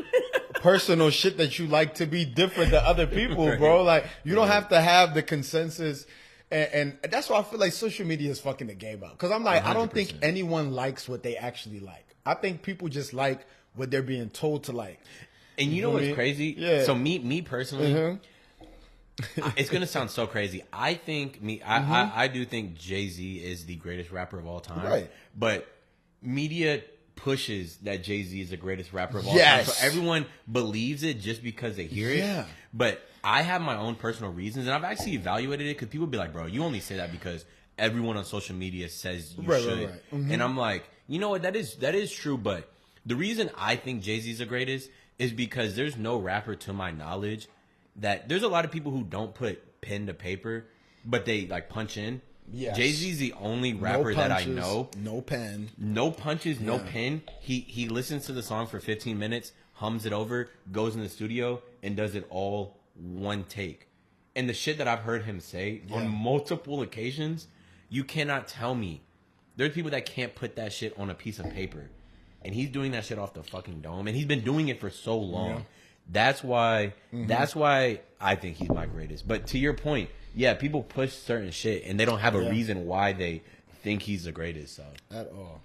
personal shit that you like to be different than other people, bro. Like, you don't have to have the consensus. And that's why I feel like social media is fucking the game up. Because I'm like, 100%. I don't think anyone likes what they actually like. I think people just like what they're being told to like. And you know what's crazy? Yeah. So me personally, it's gonna sound so crazy. I think I do think Jay-Z is the greatest rapper of all time. Right. But media pushes that Jay-Z is the greatest rapper of all time. So everyone believes it just because they hear it. But I have my own personal reasons, and I've actually evaluated it because people be like, bro, you only say that because everyone on social media says you should. Right. And I'm like, you know what, that is true, but the reason I think Jay-Z is the greatest is because there's no rapper to my knowledge that there's a lot of people who don't put pen to paper, but they like punch in. Yes. Jay-Z's the only rapper that I know. No pen. No punches, no pen. He listens to the song for 15 minutes, hums it over, goes in the studio, and does it all one take. And the shit that I've heard him say on multiple occasions, you cannot tell me. There's people that can't put that shit on a piece of paper. And he's doing that shit off the fucking dome. And he's been doing it for so long. Yeah. That's why I think he's my greatest. But to your point, people push certain shit and they don't have a reason why they think he's the greatest. So At all.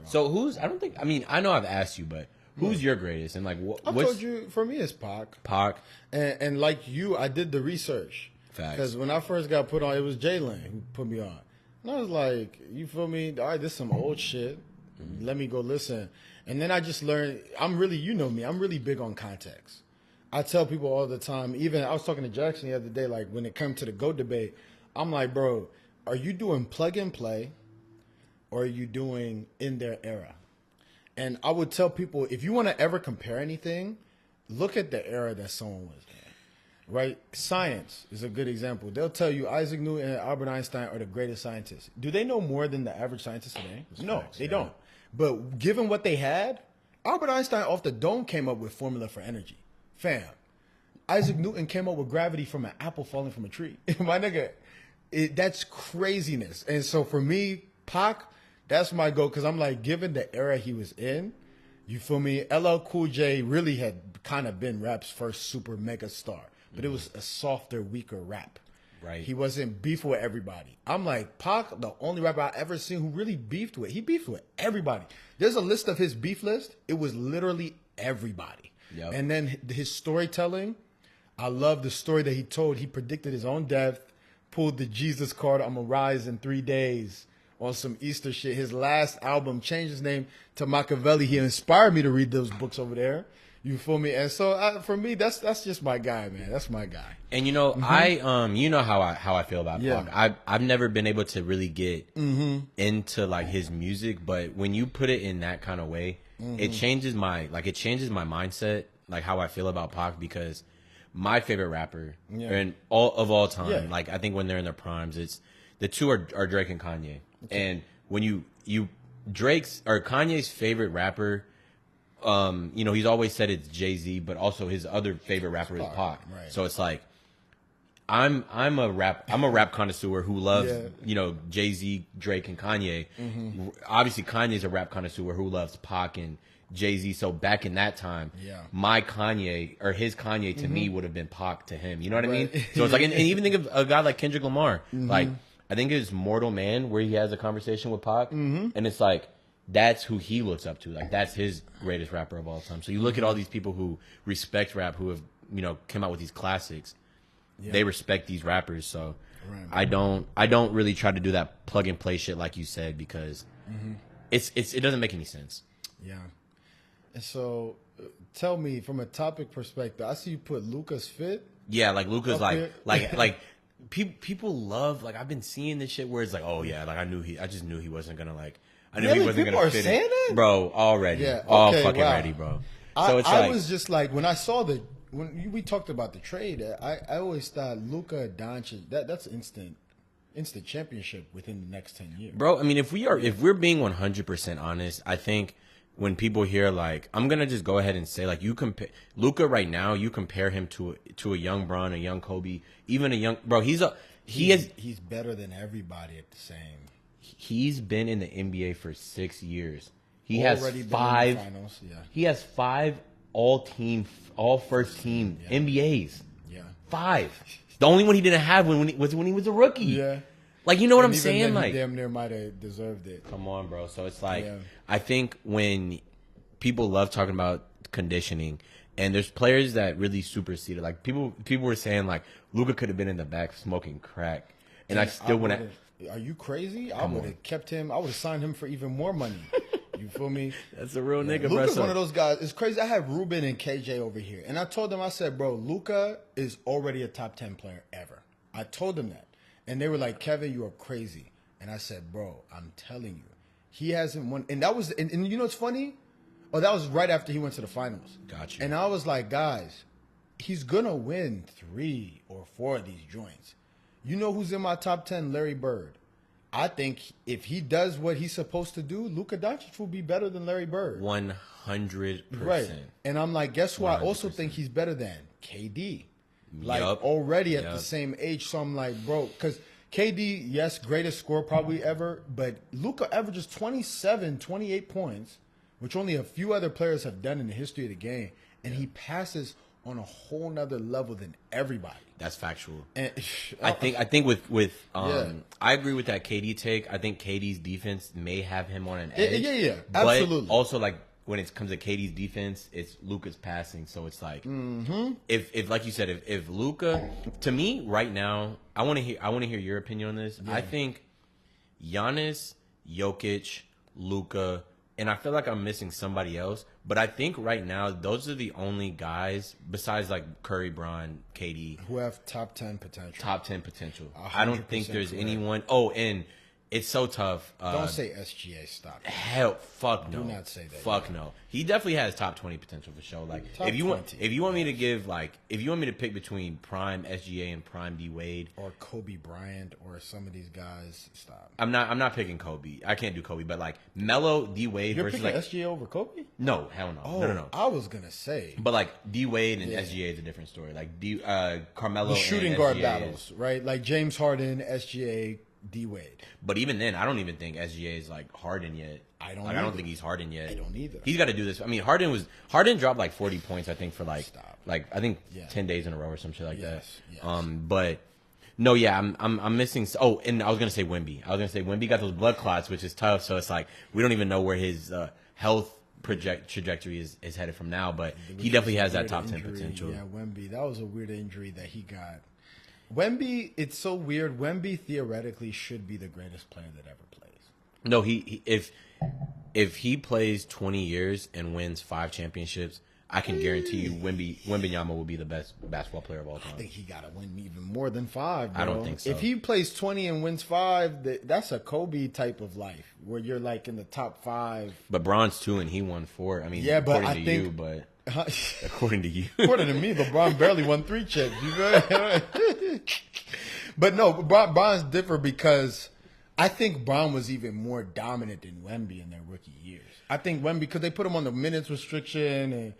So I know I've asked you, but who's your greatest? And like I told you, for me it's Pac. And like you, I did the research. Facts. Because when I first got put on, it was Jalen who put me on. And I was like, you feel me? All right, this is some old shit. Let me go listen. And then I just learned, I'm really big on context. I tell people all the time, even I was talking to Jackson the other day, like when it comes to the GOAT debate, I'm like, bro, are you doing plug and play or are you doing in their era? And I would tell people, if you want to ever compare anything, look at the era that someone was in. right? Science is a good example. They'll tell you Isaac Newton and Albert Einstein are the greatest scientists. Do they know more than the average scientist today? No, they don't. But given what they had, Albert Einstein off the dome came up with formula for energy. Fam. Isaac Newton came up with gravity from an apple falling from a tree. My nigga, that's craziness. And so for me, Pac, that's my goal. Because I'm like, given the era he was in, you feel me? LL Cool J really had kind of been rap's first super mega star. But it was a softer, weaker rap. Right. He wasn't beefing with everybody. I'm like, Pac, the only rapper I ever seen who really beefed with. He beefed with everybody. There's a list of his beef list. It was literally everybody. Yep. And then his storytelling, I love the story that he told. He predicted his own death, pulled the Jesus card, I'm going to rise in 3 days on some Easter shit. His last album changed his name to Machiavelli. He inspired me to read those books over there. You feel me? And so for me, that's just my guy, man. That's my guy. And you know, you know how I feel about Pac. I've never been able to really get into like his music, but when you put it in that kind of way, it changes my mindset, like how I feel about Pac, because my favorite rapper and all time, like I think when they're in their primes, it's the two are Drake and Kanye. Okay. And when you Drake's or Kanye's favorite rapper, you know, he's always said it's Jay-Z, but also his other favorite rapper is Pac. Right. So it's like I'm a rap connoisseur who loves you know, Jay-Z, Drake, and Kanye. Obviously, Kanye's a rap connoisseur who loves Pac and Jay-Z. So back in that time, my Kanye or his Kanye to me would have been Pac to him. You know what I mean? So it's like, and even think of a guy like Kendrick Lamar. Like I think it's Mortal Man where he has a conversation with Pac, and it's like, that's who he looks up to. Like, that's his greatest rapper of all time. So you look at all these people who respect rap, who have, you know, come out with these classics. They respect these rappers. So I don't really try to do that plug and play shit like you said, because it doesn't make any sense. Yeah. And so tell me, from a topic perspective, I see you put Luca's fit. Yeah, like Luca's like people love, like, I've been seeing this shit where it's like, oh yeah, like I just knew he wasn't gonna like. I knew he wasn't going to fit in. That? Bro, already. Yeah, okay, all fucking ready, bro. So I was just like, when I saw when we talked about the trade, I always thought Luka Doncic, that's instant championship within the next 10 years. Bro, I mean, if we're being 100% honest, I think when people hear, like, I'm going to just go ahead and say, like, you compare Luka right now, you compare him to a young Bron, a young Kobe, even a young, bro, he's better than everybody at the same. He's been in the NBA for 6 years. He has 5. He has 5 all first team NBAs. Yeah, 5. The only one he didn't have when he was a rookie. Yeah, like, you know what I'm saying? Like, he damn near might have deserved it. Come on, bro. So it's like, I think when people love talking about conditioning, and there's players that really superseded. Like, people were saying, like, Luka could have been in the back smoking crack, and I still wouldn't. Are you crazy? I would have kept him. I would have signed him for even more money. You feel me? That's a real nigga, bro. Luka's one of those guys. It's crazy. I had Ruben and KJ over here, and I told them, I said, bro, Luka is already a top 10 player ever. I told them that. And they were like, Kevin, you are crazy. And I said, bro, I'm telling you, he hasn't won. And that was, and you know what's funny? Oh, that was right after he went to the finals. Got you. And I was like, guys, he's going to win 3 or 4 of these joints. You know who's in my top 10? Larry Bird. I think if he does what he's supposed to do, Luka Doncic will be better than Larry Bird. 100%. Right. And I'm like, guess what? 100%. I also think he's better than KD. Like, already at the same age. So I'm like, bro, because KD, yes, greatest scorer probably ever, but Luka averages 27, 28 points, which only a few other players have done in the history of the game. And he passes on a whole nother level than everybody. That's factual. And, I think with I agree with that KD take. I think KD's defense may have him on an edge. Yeah, absolutely. But also, like, when it comes to KD's defense, it's Luka's passing. So it's like, if like you said, if Luka, to me right now, I want to hear your opinion on this. Yeah. I think Giannis, Jokic, Luka, and I feel like I'm missing somebody else, but I think right now those are the only guys besides like Curry, Bron, KD who have top 10 potential. I don't think there's anyone. Oh, and It's so tough. Don't say SGA. Stop. Hell, fuck no. Do not say that. Fuck no. He definitely has top 20 potential for sure. Like if you want me to give if you want me to pick between prime SGA and prime D Wade or Kobe Bryant or some of these guys, stop. I'm not picking Kobe. I can't do Kobe, but like Melo, D Wade You're versus picking like SGA over Kobe? No, hell no. Oh, no. I was gonna say, but like D Wade and SGA is a different story. Like Carmelo, the shooting and guard SGA battles, right? Like James Harden, SGA, D Wade. But even then, I don't even think SGA is like Harden yet. I don't think he's Harden yet. I don't either. He's got to do this. I mean, Harden dropped like 40 points, I think, for like 10 days in a row or some shit like that. Yes. But no, yeah, I'm missing. Oh, and I was gonna say Wemby. Wemby got those blood clots, which is tough. So it's like we don't even know where his health trajectory is headed from now. But he definitely has that top 10 potential. Yeah, Wemby. That was a weird injury that he got. Wemby, it's so weird. Wemby theoretically should be the greatest player that ever plays. No, if he plays 20 years and wins 5 championships, I can guarantee you Wembanyama will be the best basketball player of all time. I think he got to win even more than 5, bro. I don't think so. If he plays 20 and wins 5, that's a Kobe type of life where you're like in the top 5. But Bron's 2 and he won 4. I mean, yeah, but according to you, but according to you. According to me, LeBron barely won 3 chips. But no, Bron's different because I think Bron was even more dominant than Wemby in their rookie years. I think Wemby, because they put him on the minutes restriction and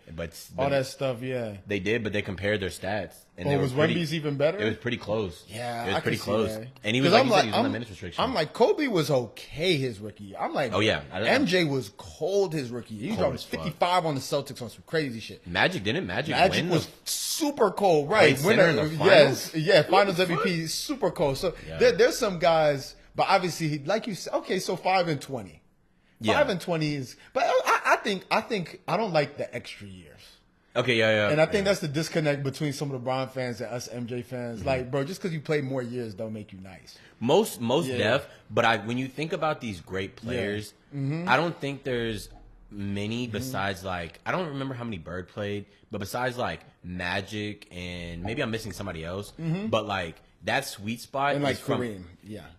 all that stuff, yeah. They did, but they compared their stats. And was Wemby's even better? It was pretty close. Yeah, it was pretty close. That. And he was like, he was on the minutes restriction. I'm like, Kobe was okay his rookie year. I'm like, oh yeah, MJ was cold his rookie year. He dropped 55 on the Celtics on some crazy shit. Magic win? Was super cold, right? Winner in the finals? Finals MVP, super cold. So there's some guys, but obviously, like you said, okay, so 5 and 20. 5 and 20 is, but I think I don't like the extra years. Okay, yeah. And I think that's the disconnect between some of the Bron fans and us MJ fans. Mm-hmm. Like, bro, just because you play more years don't make you nice. Most def, but when you think about these great players, I don't think there's many besides like, I don't remember how many Bird played, but besides like Magic and maybe I'm missing somebody else, but like that sweet spot and like Kareem,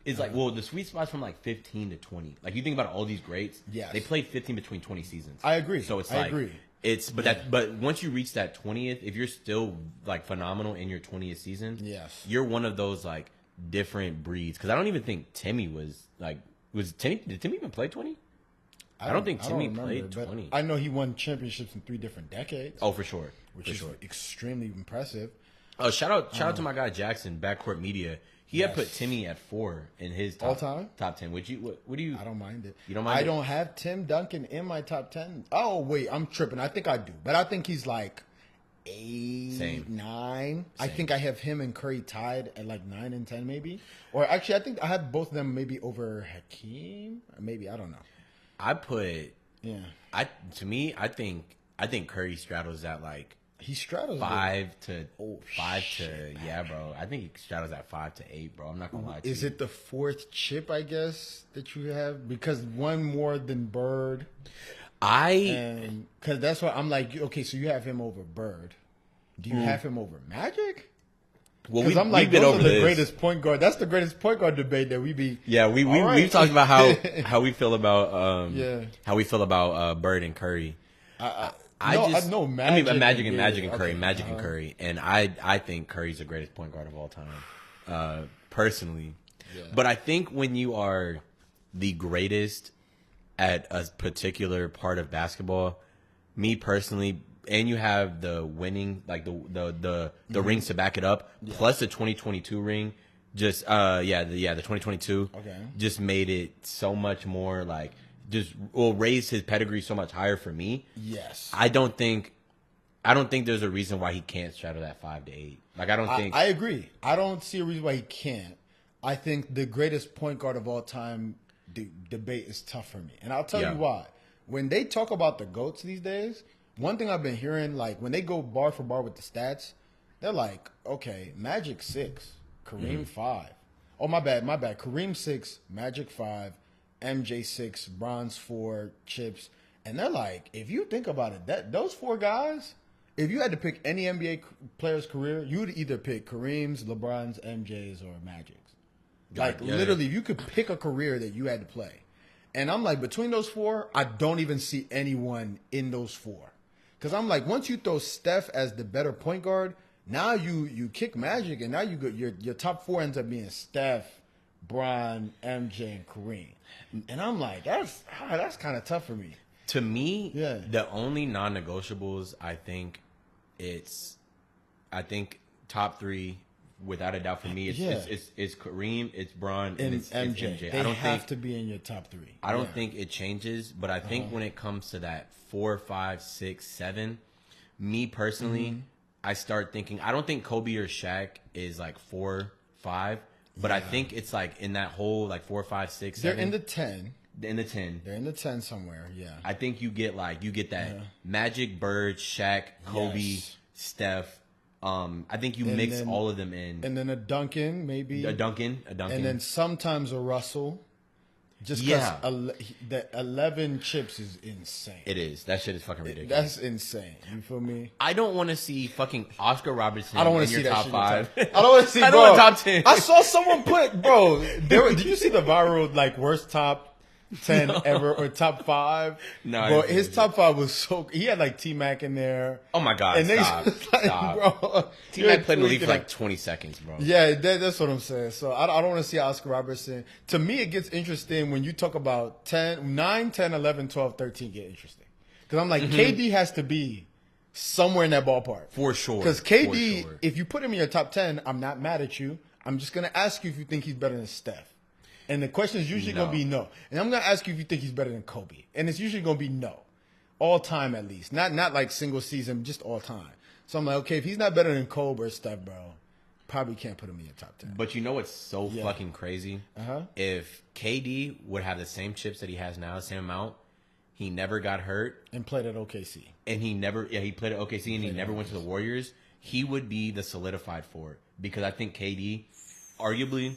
it's like, well, the sweet spot's from like 15 to 20. Like you think about all these greats, they played 15 between 20 seasons. I agree. So it's I agree. It's but once you reach that 20th, if you're still like phenomenal in your 20th season, you're one of those like different breeds. Because I don't even think Timmy did Timmy even play 20? I don't think Timmy played 20. I know he won championships in 3 different decades. Oh, for sure, which is extremely impressive. Oh, shout out to my guy Jackson, Backcourt Media. He had put Timmy at 4 in his top 10. Would you? What do you? I don't mind it. You don't mind? I don't have Tim Duncan in my top 10. Oh wait, I'm tripping. I think I do, but I think he's like 8, 9. I think I have him and Curry tied at like 9 and 10, maybe. Or actually, I think I have both of them maybe over Hakeem. Maybe I don't know. I think Curry straddles at like. He straddles 5 to yeah, bro. I think he straddles at 5 to 8, bro. I'm not gonna lie to you. Is it the 4th chip, I guess, that you have? Because one more than Bird. Because that's what I'm like. Okay, so you have him over Bird. Do you have him over Magic? Well, because I'm like, those are the greatest point guard. That's the greatest point guard debate that we be. Yeah, we've talked about how we feel about Bird and Curry. Magic. Magic and Curry, and I think Curry's the greatest point guard of all time, personally. Yeah. But I think when you are the greatest at a particular part of basketball, me personally, and you have the winning, like the rings to back it up, plus the 2022 ring, just the 2022, just made it so much more like. Just will raise his pedigree so much higher for me. Yes, I don't think there's a reason why he can't straddle that 5 to 8. Like I agree. I don't see a reason why he can't. I think the greatest point guard of all time debate is tough for me, and I'll tell you why. When they talk about the GOATs these days, one thing I've been hearing, like when they go bar for bar with the stats, they're like, okay, Magic 6, Kareem 5. Oh my bad. Kareem 6, Magic 5. MJ 6, Bronze 4, Chips, and they're like, if you think about it, those 4 guys, if you had to pick any NBA player's career, you would either pick Kareem's, LeBron's, MJ's, or Magic's. Like literally, you could pick a career that you had to play. And I'm like, between those four, I don't even see anyone in those four. Because I'm like, once you throw Steph as the better point guard, now you kick Magic, and now you go, your top four ends up being Steph, Bron, MJ, and Kareem. And I'm like, that's kind of tough for me. To me, the only non-negotiables, I think top three, without a doubt for me, it's Kareem, it's Bron, and it's MJ. They have to be in your top three. I don't think it changes, but I think when it comes to that 4, 5, 6, 7, me personally, I start thinking, I don't think Kobe or Shaq is like 4, 5, but I think it's like in that whole like 4, 5, 6, 7. They're in the 10. In the 10. They're in the 10 somewhere, yeah. I think you get that Magic, Bird, Shaq, Kobe, Steph. I think you mix all of them in. And then a Duncan, maybe. A Duncan. And then sometimes a Russell. Just because the 11 chips is insane. It is. That shit is fucking ridiculous. That's insane. You feel me? I don't want to see fucking Oscar Robertson I don't want to in see your that top 5. I don't want to see, I bro. don't want top 10. I saw someone put, bro, did you see the viral, like, worst top 10 ever or top 5? No. Bro, his top 5 was so, he had like T-Mac in there. Oh my God. And Stop. Bro, T-Mac played in the league for like 20 seconds, bro. Yeah, that's what I'm saying. So I don't want to see Oscar Robertson. To me, it gets interesting when you talk about 9, 10, 11, 12, 13 get interesting. Because I'm like, KD has to be somewhere in that ballpark. For sure. Because KD, if you put him in your top 10, I'm not mad at you. I'm just going to ask you if you think he's better than Steph. And the question is usually going to be no. And I'm going to ask you if you think he's better than Kobe. And it's usually going to be no. All time at least. Not like single season, just all time. So I'm like, okay, if he's not better than Kobe or Steph, bro, probably can't put him in your top 10. But you know what's so fucking crazy? If KD would have the same chips that he has now, the same amount, he never got hurt. And played at OKC. And he played at OKC and he never went to the Warriors. He would be the solidified for it. Because I think KD, arguably,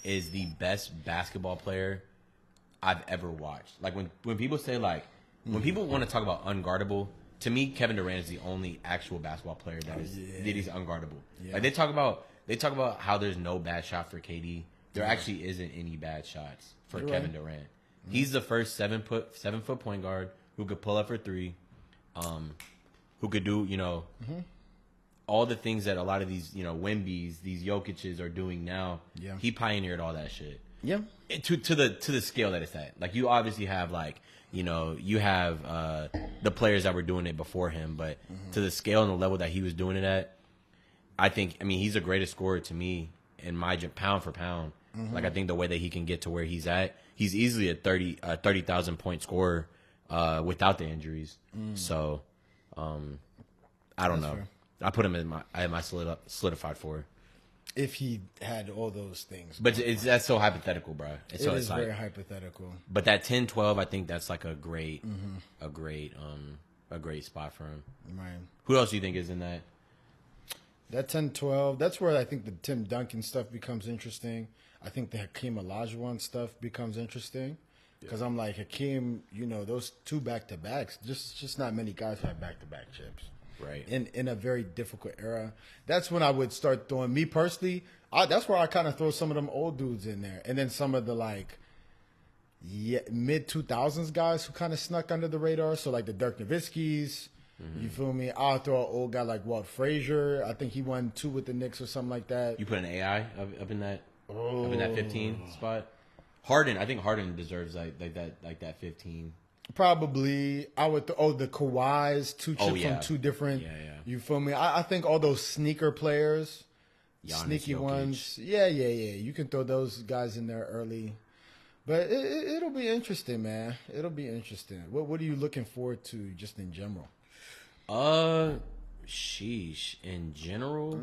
is the best basketball player I've ever watched. Like when people say like when people want to talk about unguardable, to me Kevin Durant is the only actual basketball player that is unguardable. Yeah. Like they talk about how there's no bad shot for KD. There actually isn't any bad shots for Kevin Durant. He's the first 7 foot point guard who could pull up for 3, who could do all the things that a lot of these, Wembys, these Jokic's are doing now. Yeah. He pioneered all that shit. Yeah. To the scale that it's at. Like, you obviously have, you have the players that were doing it before him, but to the scale and the level that he was doing it at, I mean, he's the greatest scorer to me in my pound for pound. Like, I think the way that he can get to where he's at, he's easily a 30,000 point scorer without the injuries. So, I don't know. Fair. I put him in my solidified 4. If he had all those things. But that's so hypothetical, bro. It is very hypothetical. But that 10-12, I think that's like a great spot for him. Right. Who else do you think is in that? That 10-12, that's where I think the Tim Duncan stuff becomes interesting. I think the Hakeem Olajuwon stuff becomes interesting. Because I'm like, Hakeem, those 2 back-to-backs, just not many guys have back-to-back chips. Right. In a very difficult era. That's when I would start throwing, me personally, that's where I kind of throw some of them old dudes in there. And then some of the, mid-2000s guys who kind of snuck under the radar. So, like the Dirk Nowitzkis, you feel me? I'll throw an old guy like Walt Frazier. I think he won 2 with the Knicks or something like that. You put an AI up in that 15 spot? Harden, I think Harden deserves like that 15. Probably, I would. The Kawhis, 2 chips from 2 different. Yeah. You feel me? I think all those sneaker players, Giannis, sneaky Jokic. Ones. Yeah. You can throw those guys in there early, but it'll be interesting, man. It'll be interesting. What are you looking forward to, just in general? Sheesh. In general,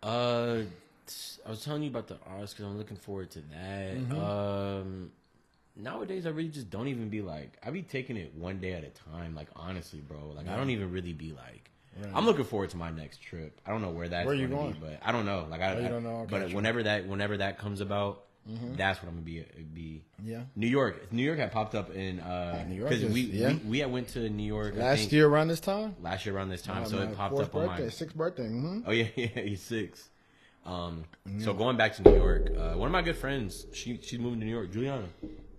I was telling you about the Oscars. I'm looking forward to that. Nowadays, I really just don't even be like, I be taking it one day at a time. Like, honestly, bro. Like, I don't even really be like, I'm looking forward to my next trip. I don't know where that's going to be, but I don't know. Like, I don't know. Okay, but whenever that comes about, that's what I'm going to be. Yeah. New York had popped up in, New York. Because we had went to New York. Last year around this time? So it popped up on my 6th birthday. Oh, yeah, he's 6. So going back to New York, one of my good friends, she's moving to New York, Juliana.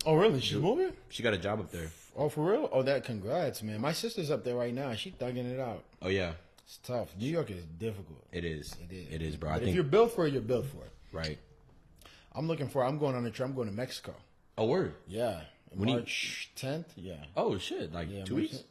Oh, really? She's moving? She got a job up there. Oh, for real? Oh, congrats, man. My sister's up there right now. She's thugging it out. Oh, yeah. It's tough. New York is difficult. It is. It is, bro. But if you're built for it, you're built for it. Right. I'm going on a trip. I'm going to Mexico. Oh, word? Yeah. March 10th? Yeah. Oh, shit. Like 2 weeks?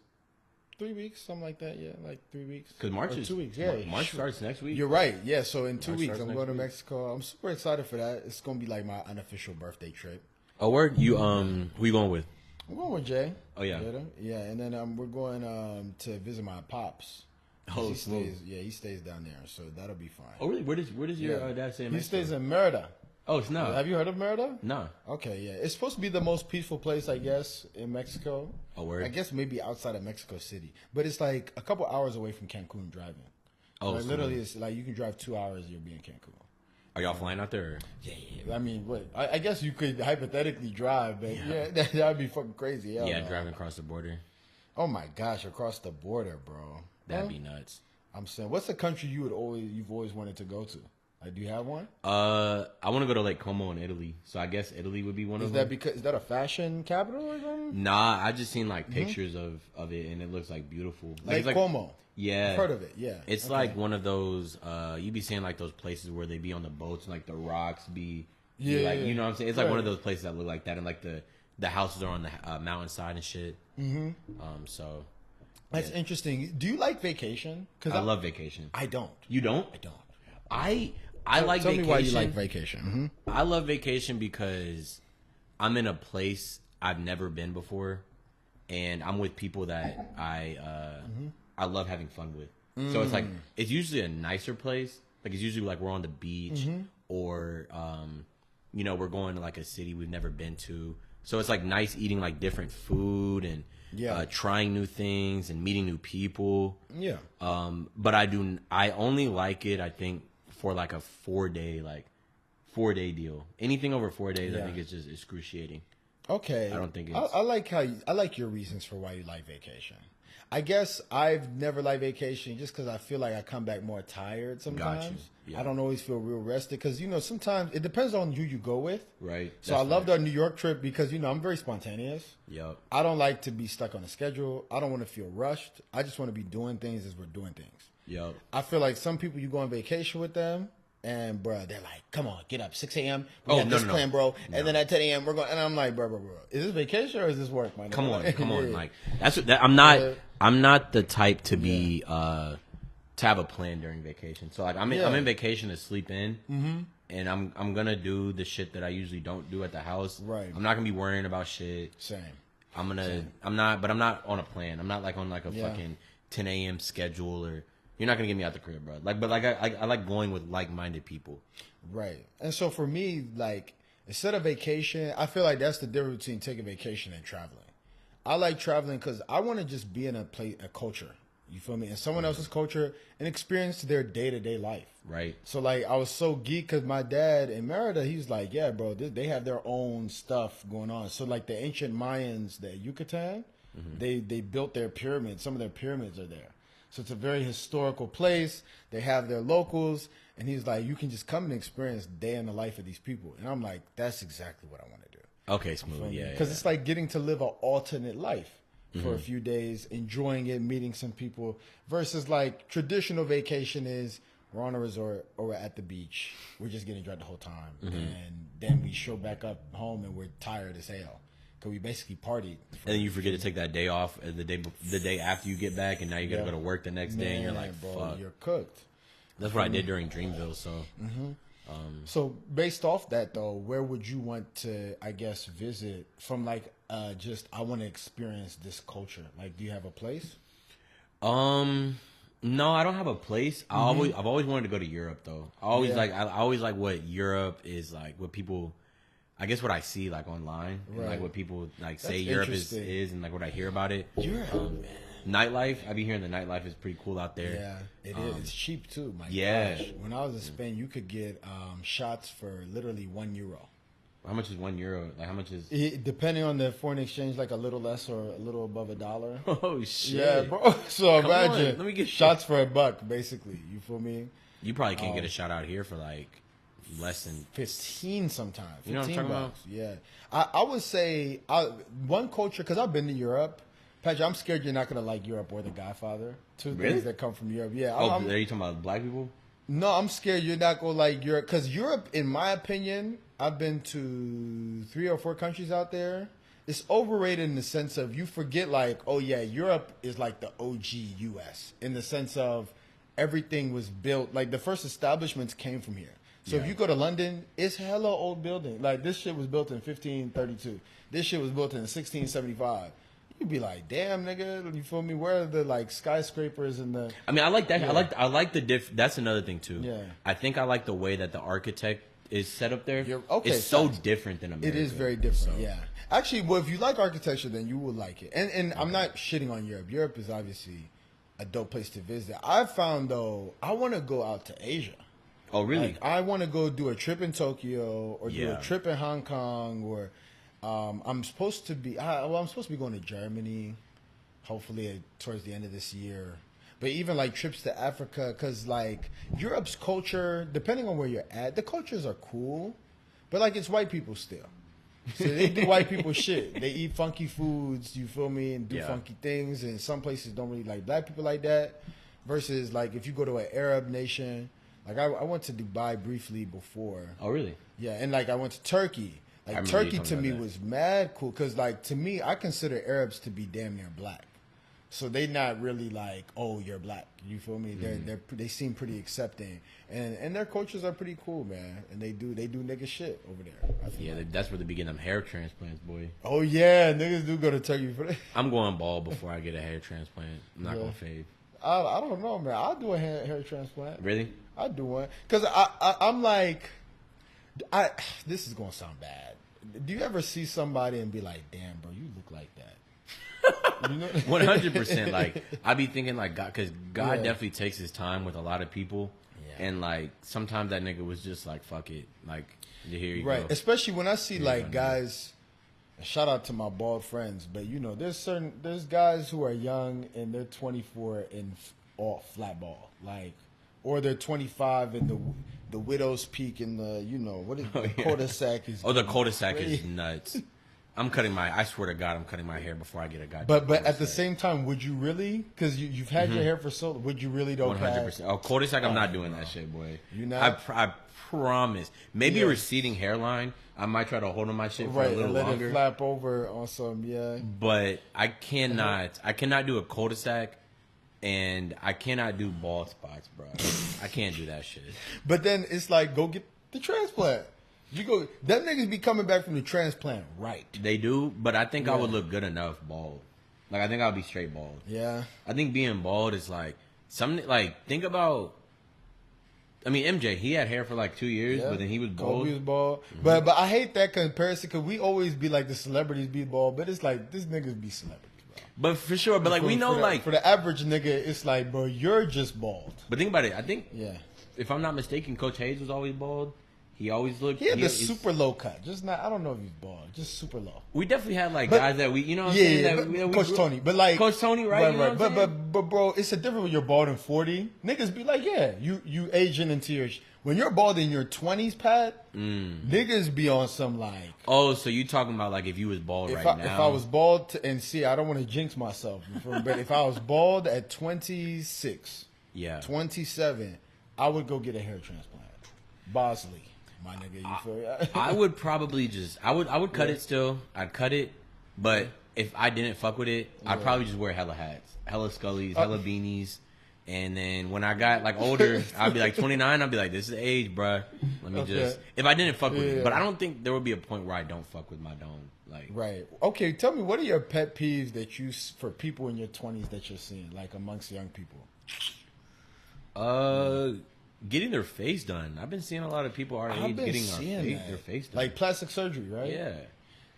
3 weeks, something like that. Yeah, like 3 weeks. Because March is 2 weeks. Yeah, March starts next week. You're right. Yeah, so in 2 weeks, I'm going to Mexico. I'm super excited for that. It's going to be like my unofficial birthday trip. Oh, word? You who you going with? I'm going with Jay. Oh, yeah. Yeah, and then we're going to visit my pops. Oh, he stays down there, so that'll be fine. Oh, really? Where does your dad stay in Mexico? He stays in Merida. Oh, it's not. Have you heard of Merida? No. Okay, yeah. It's supposed to be the most peaceful place, I guess, in Mexico. Oh, word? I guess maybe outside of Mexico City. But it's like a couple hours away from Cancun driving. Oh, like, literally, it's like you can drive 2 hours, you'll be in Cancun. Are y'all flying out there? Or? Yeah. I mean, I guess you could hypothetically drive, but that would be fucking crazy. Driving across the border. Oh, my gosh, across the border, bro. That'd be nuts. I'm saying, what's the country you've always wanted to go to? Like, do you have one? I want to go to Lake Como in Italy, so I guess Italy would be one of them. Is that a fashion capital or something? Nah, I just seen like pictures of it, and it looks like beautiful. Lake Como. Yeah, I've heard of it. Yeah, it's like one of those. You be seeing like those places where they be on the boats and like the rocks be. Like, you know what I'm saying? It's like one of those places that look like that, and like the houses are on the mountainside and shit. Mm-hmm. So. That's interesting. Do you like vacation? Because I love vacation. I don't. You don't? I don't. I like Tell vacation. me why you like vacation. Mm-hmm. I love vacation because I'm in a place I've never been before, and I'm with people that I love having fun with. So it's like it's usually a nicer place. Like it's usually like we're on the beach or we're going to like a city we've never been to. So it's like nice eating like different food and trying new things and meeting new people. Yeah. But I only like it, I think, for like a 4-day deal. Anything over 4 days, I think it's just excruciating. Okay. I don't think it's... I like your reasons for why you like vacation. I guess I've never liked vacation just because I feel like I come back more tired sometimes. Got you. Yeah. I don't always feel real rested because, sometimes it depends on who you go with. Right. So I loved our New York trip because, I'm very spontaneous. Yep. I don't like to be stuck on a schedule. I don't want to feel rushed. I just want to be doing things as we're doing things. Yep. I feel like some people, you go on vacation with them, and, bro, they're like, come on, get up, 6 a.m. We got this plan, bro. No. And then at 10 a.m., we're going. And I'm like, bro, is this vacation or is this work, man? Come on. Like, I'm not the type to be, to have a plan during vacation. So, like, I'm in vacation to sleep in. Mm-hmm. And I'm going to do the shit that I usually don't do at the house. Right. I'm not going to be worrying about shit. Same. I'm not on a plan. I'm not, like, on, like, a fucking 10 a.m. schedule or... You're not gonna get me out the crib, bro. I like going with like-minded people. Right. And so for me, like, instead of vacation, I feel like that's the difference between taking vacation and traveling. I like traveling because I want to just be in a culture. You feel me? In someone else's culture and experience their day-to-day life. Right. So, like, I was so geeked because my dad in Merida, he's like, yeah, bro, they have their own stuff going on. So, like, the ancient Mayans, the Yucatan, they built their pyramids. Some of their pyramids are there. So it's a very historical place. They have their locals. And he's like, you can just come and experience day in the life of these people. And I'm like, that's exactly what I want to do. Okay, smooth. Yeah. Because it's like getting to live an alternate life for a few days, enjoying it, meeting some people, versus like traditional vacation is we're on a resort or we're at the beach. We're just getting drunk the whole time. And then we show back up home and we're tired as hell. Because we basically partied. And then you forget to take that day off the day after you get back, and now you got to go to work the next day, and you're like, bro, fuck. You're cooked. That's what I did during Dreamville, so. So based off that, though, where would you want to, I guess, visit from, like, just, I want to experience this culture? Like, do you have a place? No, I don't have a place. I've always wanted to go to Europe, though. I always like what Europe is like, what people... I guess what I see like online, and, like what people like say Europe is, and like what I hear about it. Europe, nightlife. I be hearing the nightlife is pretty cool out there. Yeah, it is. It's cheap too. My gosh. When I was in Spain, you could get shots for literally €1. How much is €1? Like how much is? Depending on the foreign exchange, like a little less or a little above $1. Oh shit! Yeah, bro. So Come imagine on, let me get shots for $1, basically. You feel me? You probably can't get a shot out here for like less than 15 sometimes. 15 you know what I'm talking bucks. about? Yeah. I would say one culture, because I've been to Europe. Patrick, I'm scared you're not going to like Europe or The Godfather. Two things that come from Europe. Yeah. Are you talking about black people? No, I'm scared you're not going to like Europe. Because Europe, in my opinion, I've been to 3 or 4 countries out there. It's overrated in the sense of you forget like, oh yeah, Europe is like the OG US in the sense of everything was built, like the first establishments came from here. So if you go to London, it's hella old building. Like this shit was built in 1532. This shit was built in 1675. You'd be like, damn, nigga, you feel me? Where are the like skyscrapers and the? I mean, I like that. Yeah. I like the diff. That's another thing too. Yeah. I think I like the way that the architect is set up there. Okay, it's so different than America. It is very different. So. Yeah. Actually, well, if you like architecture, then you will like it. And I'm not shitting on Europe. Europe is obviously a dope place to visit. I found though, I want to go out to Asia. Oh, really? Like, I want to go do a trip in Tokyo or do a trip in Hong Kong or I'm supposed to be going to Germany, hopefully towards the end of this year. But even like trips to Africa, because like Europe's culture, depending on where you're at, the cultures are cool, but like it's white people still. So they do white people shit. They eat funky foods, you feel me, and do funky things. And some places don't really like black people like that. Versus like if you go to an Arab nation, like I went to Dubai briefly before. Oh, really? Yeah, and like I went to Turkey. Like Turkey to me was mad cool because like to me I consider Arabs to be damn near black. So they not really like, oh, you're black. You feel me? They seem pretty accepting, and their cultures are pretty cool, man. And they do nigga shit over there. Yeah, that's where they begin them hair transplants, boy. Oh yeah, niggas do go to Turkey for that. I'm going bald before I get a hair transplant. I'm not gonna fade. I don't know, man. I'll do a hair transplant. Really? I'll do one because I'm like, this is gonna sound bad. Do you ever see somebody and be like, damn, bro, you look like that? 100%. Like I be thinking like God, because God definitely takes his time with a lot of people, and like sometimes that nigga was just like fuck it, like here you go. Especially when I see like guys. Shout out to my bald friends, but you know there's guys who are young and they're 24 and all flat ball, like, or they're 25 and the widow's peak and the cul-de-sac is. Oh, the cul-de-sac is nuts. I swear to God, I'm cutting my hair before I get a goddamn. But at the same time, would you really? Because you've had your hair for so. Would you really? 100%. Oh, cul-de-sac, I'm not doing that shit, boy. You not? I promise. Maybe a receding hairline. I might try to hold on my shit for a little let longer. It flap over on some, But I cannot do a cul-de-sac, and I cannot do bald spots, bro. I can't do that shit. But then it's like, go get the transplant. You go. Them niggas be coming back from the transplant, right? They do, but I think I would look good enough bald. Like I think I'll be straight bald. Yeah. I think being bald is like something. Like think about. I mean, MJ, he had hair for like 2 years, but then he was bald. Kobe was bald. But I hate that comparison because we always be like the celebrities be bald, but it's like this niggas be celebrities, bro. But for sure, but like we know, like for the average nigga, it's like, bro, you're just bald. But think about it. I think, if I'm not mistaken, Coach Hayes was always bald. He always looked. He had the super low cut. Just not. I don't know if he's bald. Just super low. We definitely had like guys that we, you know, what I'm saying? That Coach Tony, but like Coach Tony, right? Right. But bro, it's a different when you're bald in 40. Niggas be like, you aging into your. When you're bald in your 20s, Pat, niggas be on some like. Oh, so you talking about like if you was bald now? If I was bald, and see, I don't want to jinx myself, but if I was bald at 26, 27, I would go get a hair transplant. Bosley, my nigga, you feel? I would probably I would cut it still. I'd cut it, but if I didn't fuck with it, I'd probably just wear hella hats, hella scullies, hella beanies. And then when I got like older, I'd be like 29. I'd be like, "This is age, bruh. Let me just." If I didn't fuck with it, but I don't think there would be a point where I don't fuck with my dome. Like, right? Okay, tell me what are your pet peeves that you for people in your 20s that you're seeing, like amongst young people? Getting their face done. I've been seeing a lot of people our age getting their face done, like plastic surgery, right? Yeah,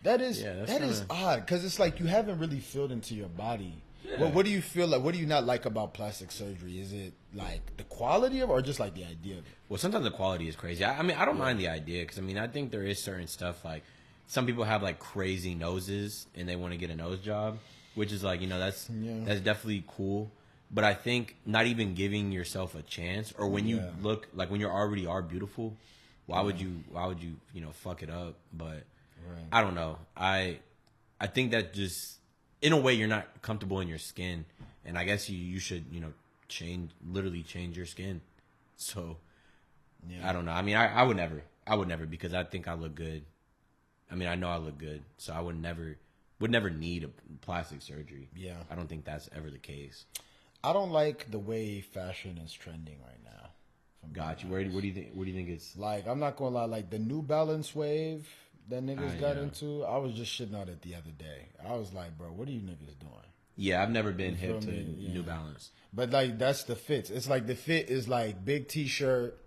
that is odd because it's like you haven't really filled into your body. Yeah. Well, what do you feel like? What do you not like about plastic surgery? Is it like the quality of it or just like the idea of it? Well, sometimes the quality is crazy. I mean, I don't mind the idea because, I mean, I think there is certain stuff like some people have like crazy noses and they want to get a nose job, which is like, you know, that's definitely cool. But I think not even giving yourself a chance, or when you look like when you already are beautiful, why would you fuck it up? But I don't know. I think that just in a way you're not comfortable in your skin, and I guess you should change your skin. So I don't know. I mean, I would never because I think I look good. I mean, I know I look good, so I would never need a plastic surgery. Yeah, I don't think that's ever the case. I don't like the way fashion is trending right now. Got you. What do you think? What do you think it's like? I'm not gonna lie. Like the New Balance wave that niggas got into, I was just shitting on it the other day. I was like, bro, what are you niggas doing? Yeah, I've never been hip to New Balance. But like that's the fits. It's like the fit is like big t-shirt,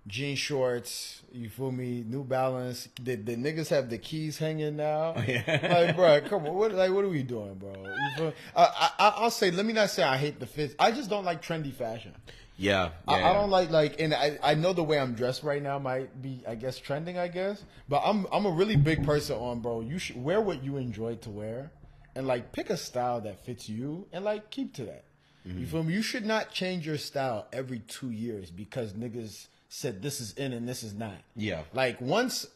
jean shorts. You feel me? New Balance. The niggas have the keys hanging now. Oh, yeah. Like, bro, come on. What are we doing, bro? You feel? I'll say. Let me not say I hate the fits. I just don't like trendy fashion. Yeah. I don't like, and I know the way I'm dressed right now might be, I guess, trending. I guess, but I'm a really big person on, bro. You should wear what you enjoy to wear, and like pick a style that fits you, and like keep to that. You feel me? You should not change your style every 2 years because niggas said this is in and this is not. Yeah. Like once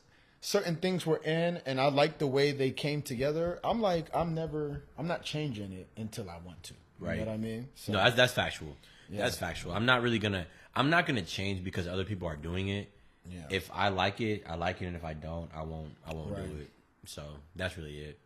certain things were in and I like the way they came together, I'm like, I'm not changing it until I want to. Right. You know what I mean? So, no, that's factual. Yeah. That's factual. I'm not gonna change because other people are doing it. Yeah. If I like it, I like it, and if I don't, I won't do it. So that's really it.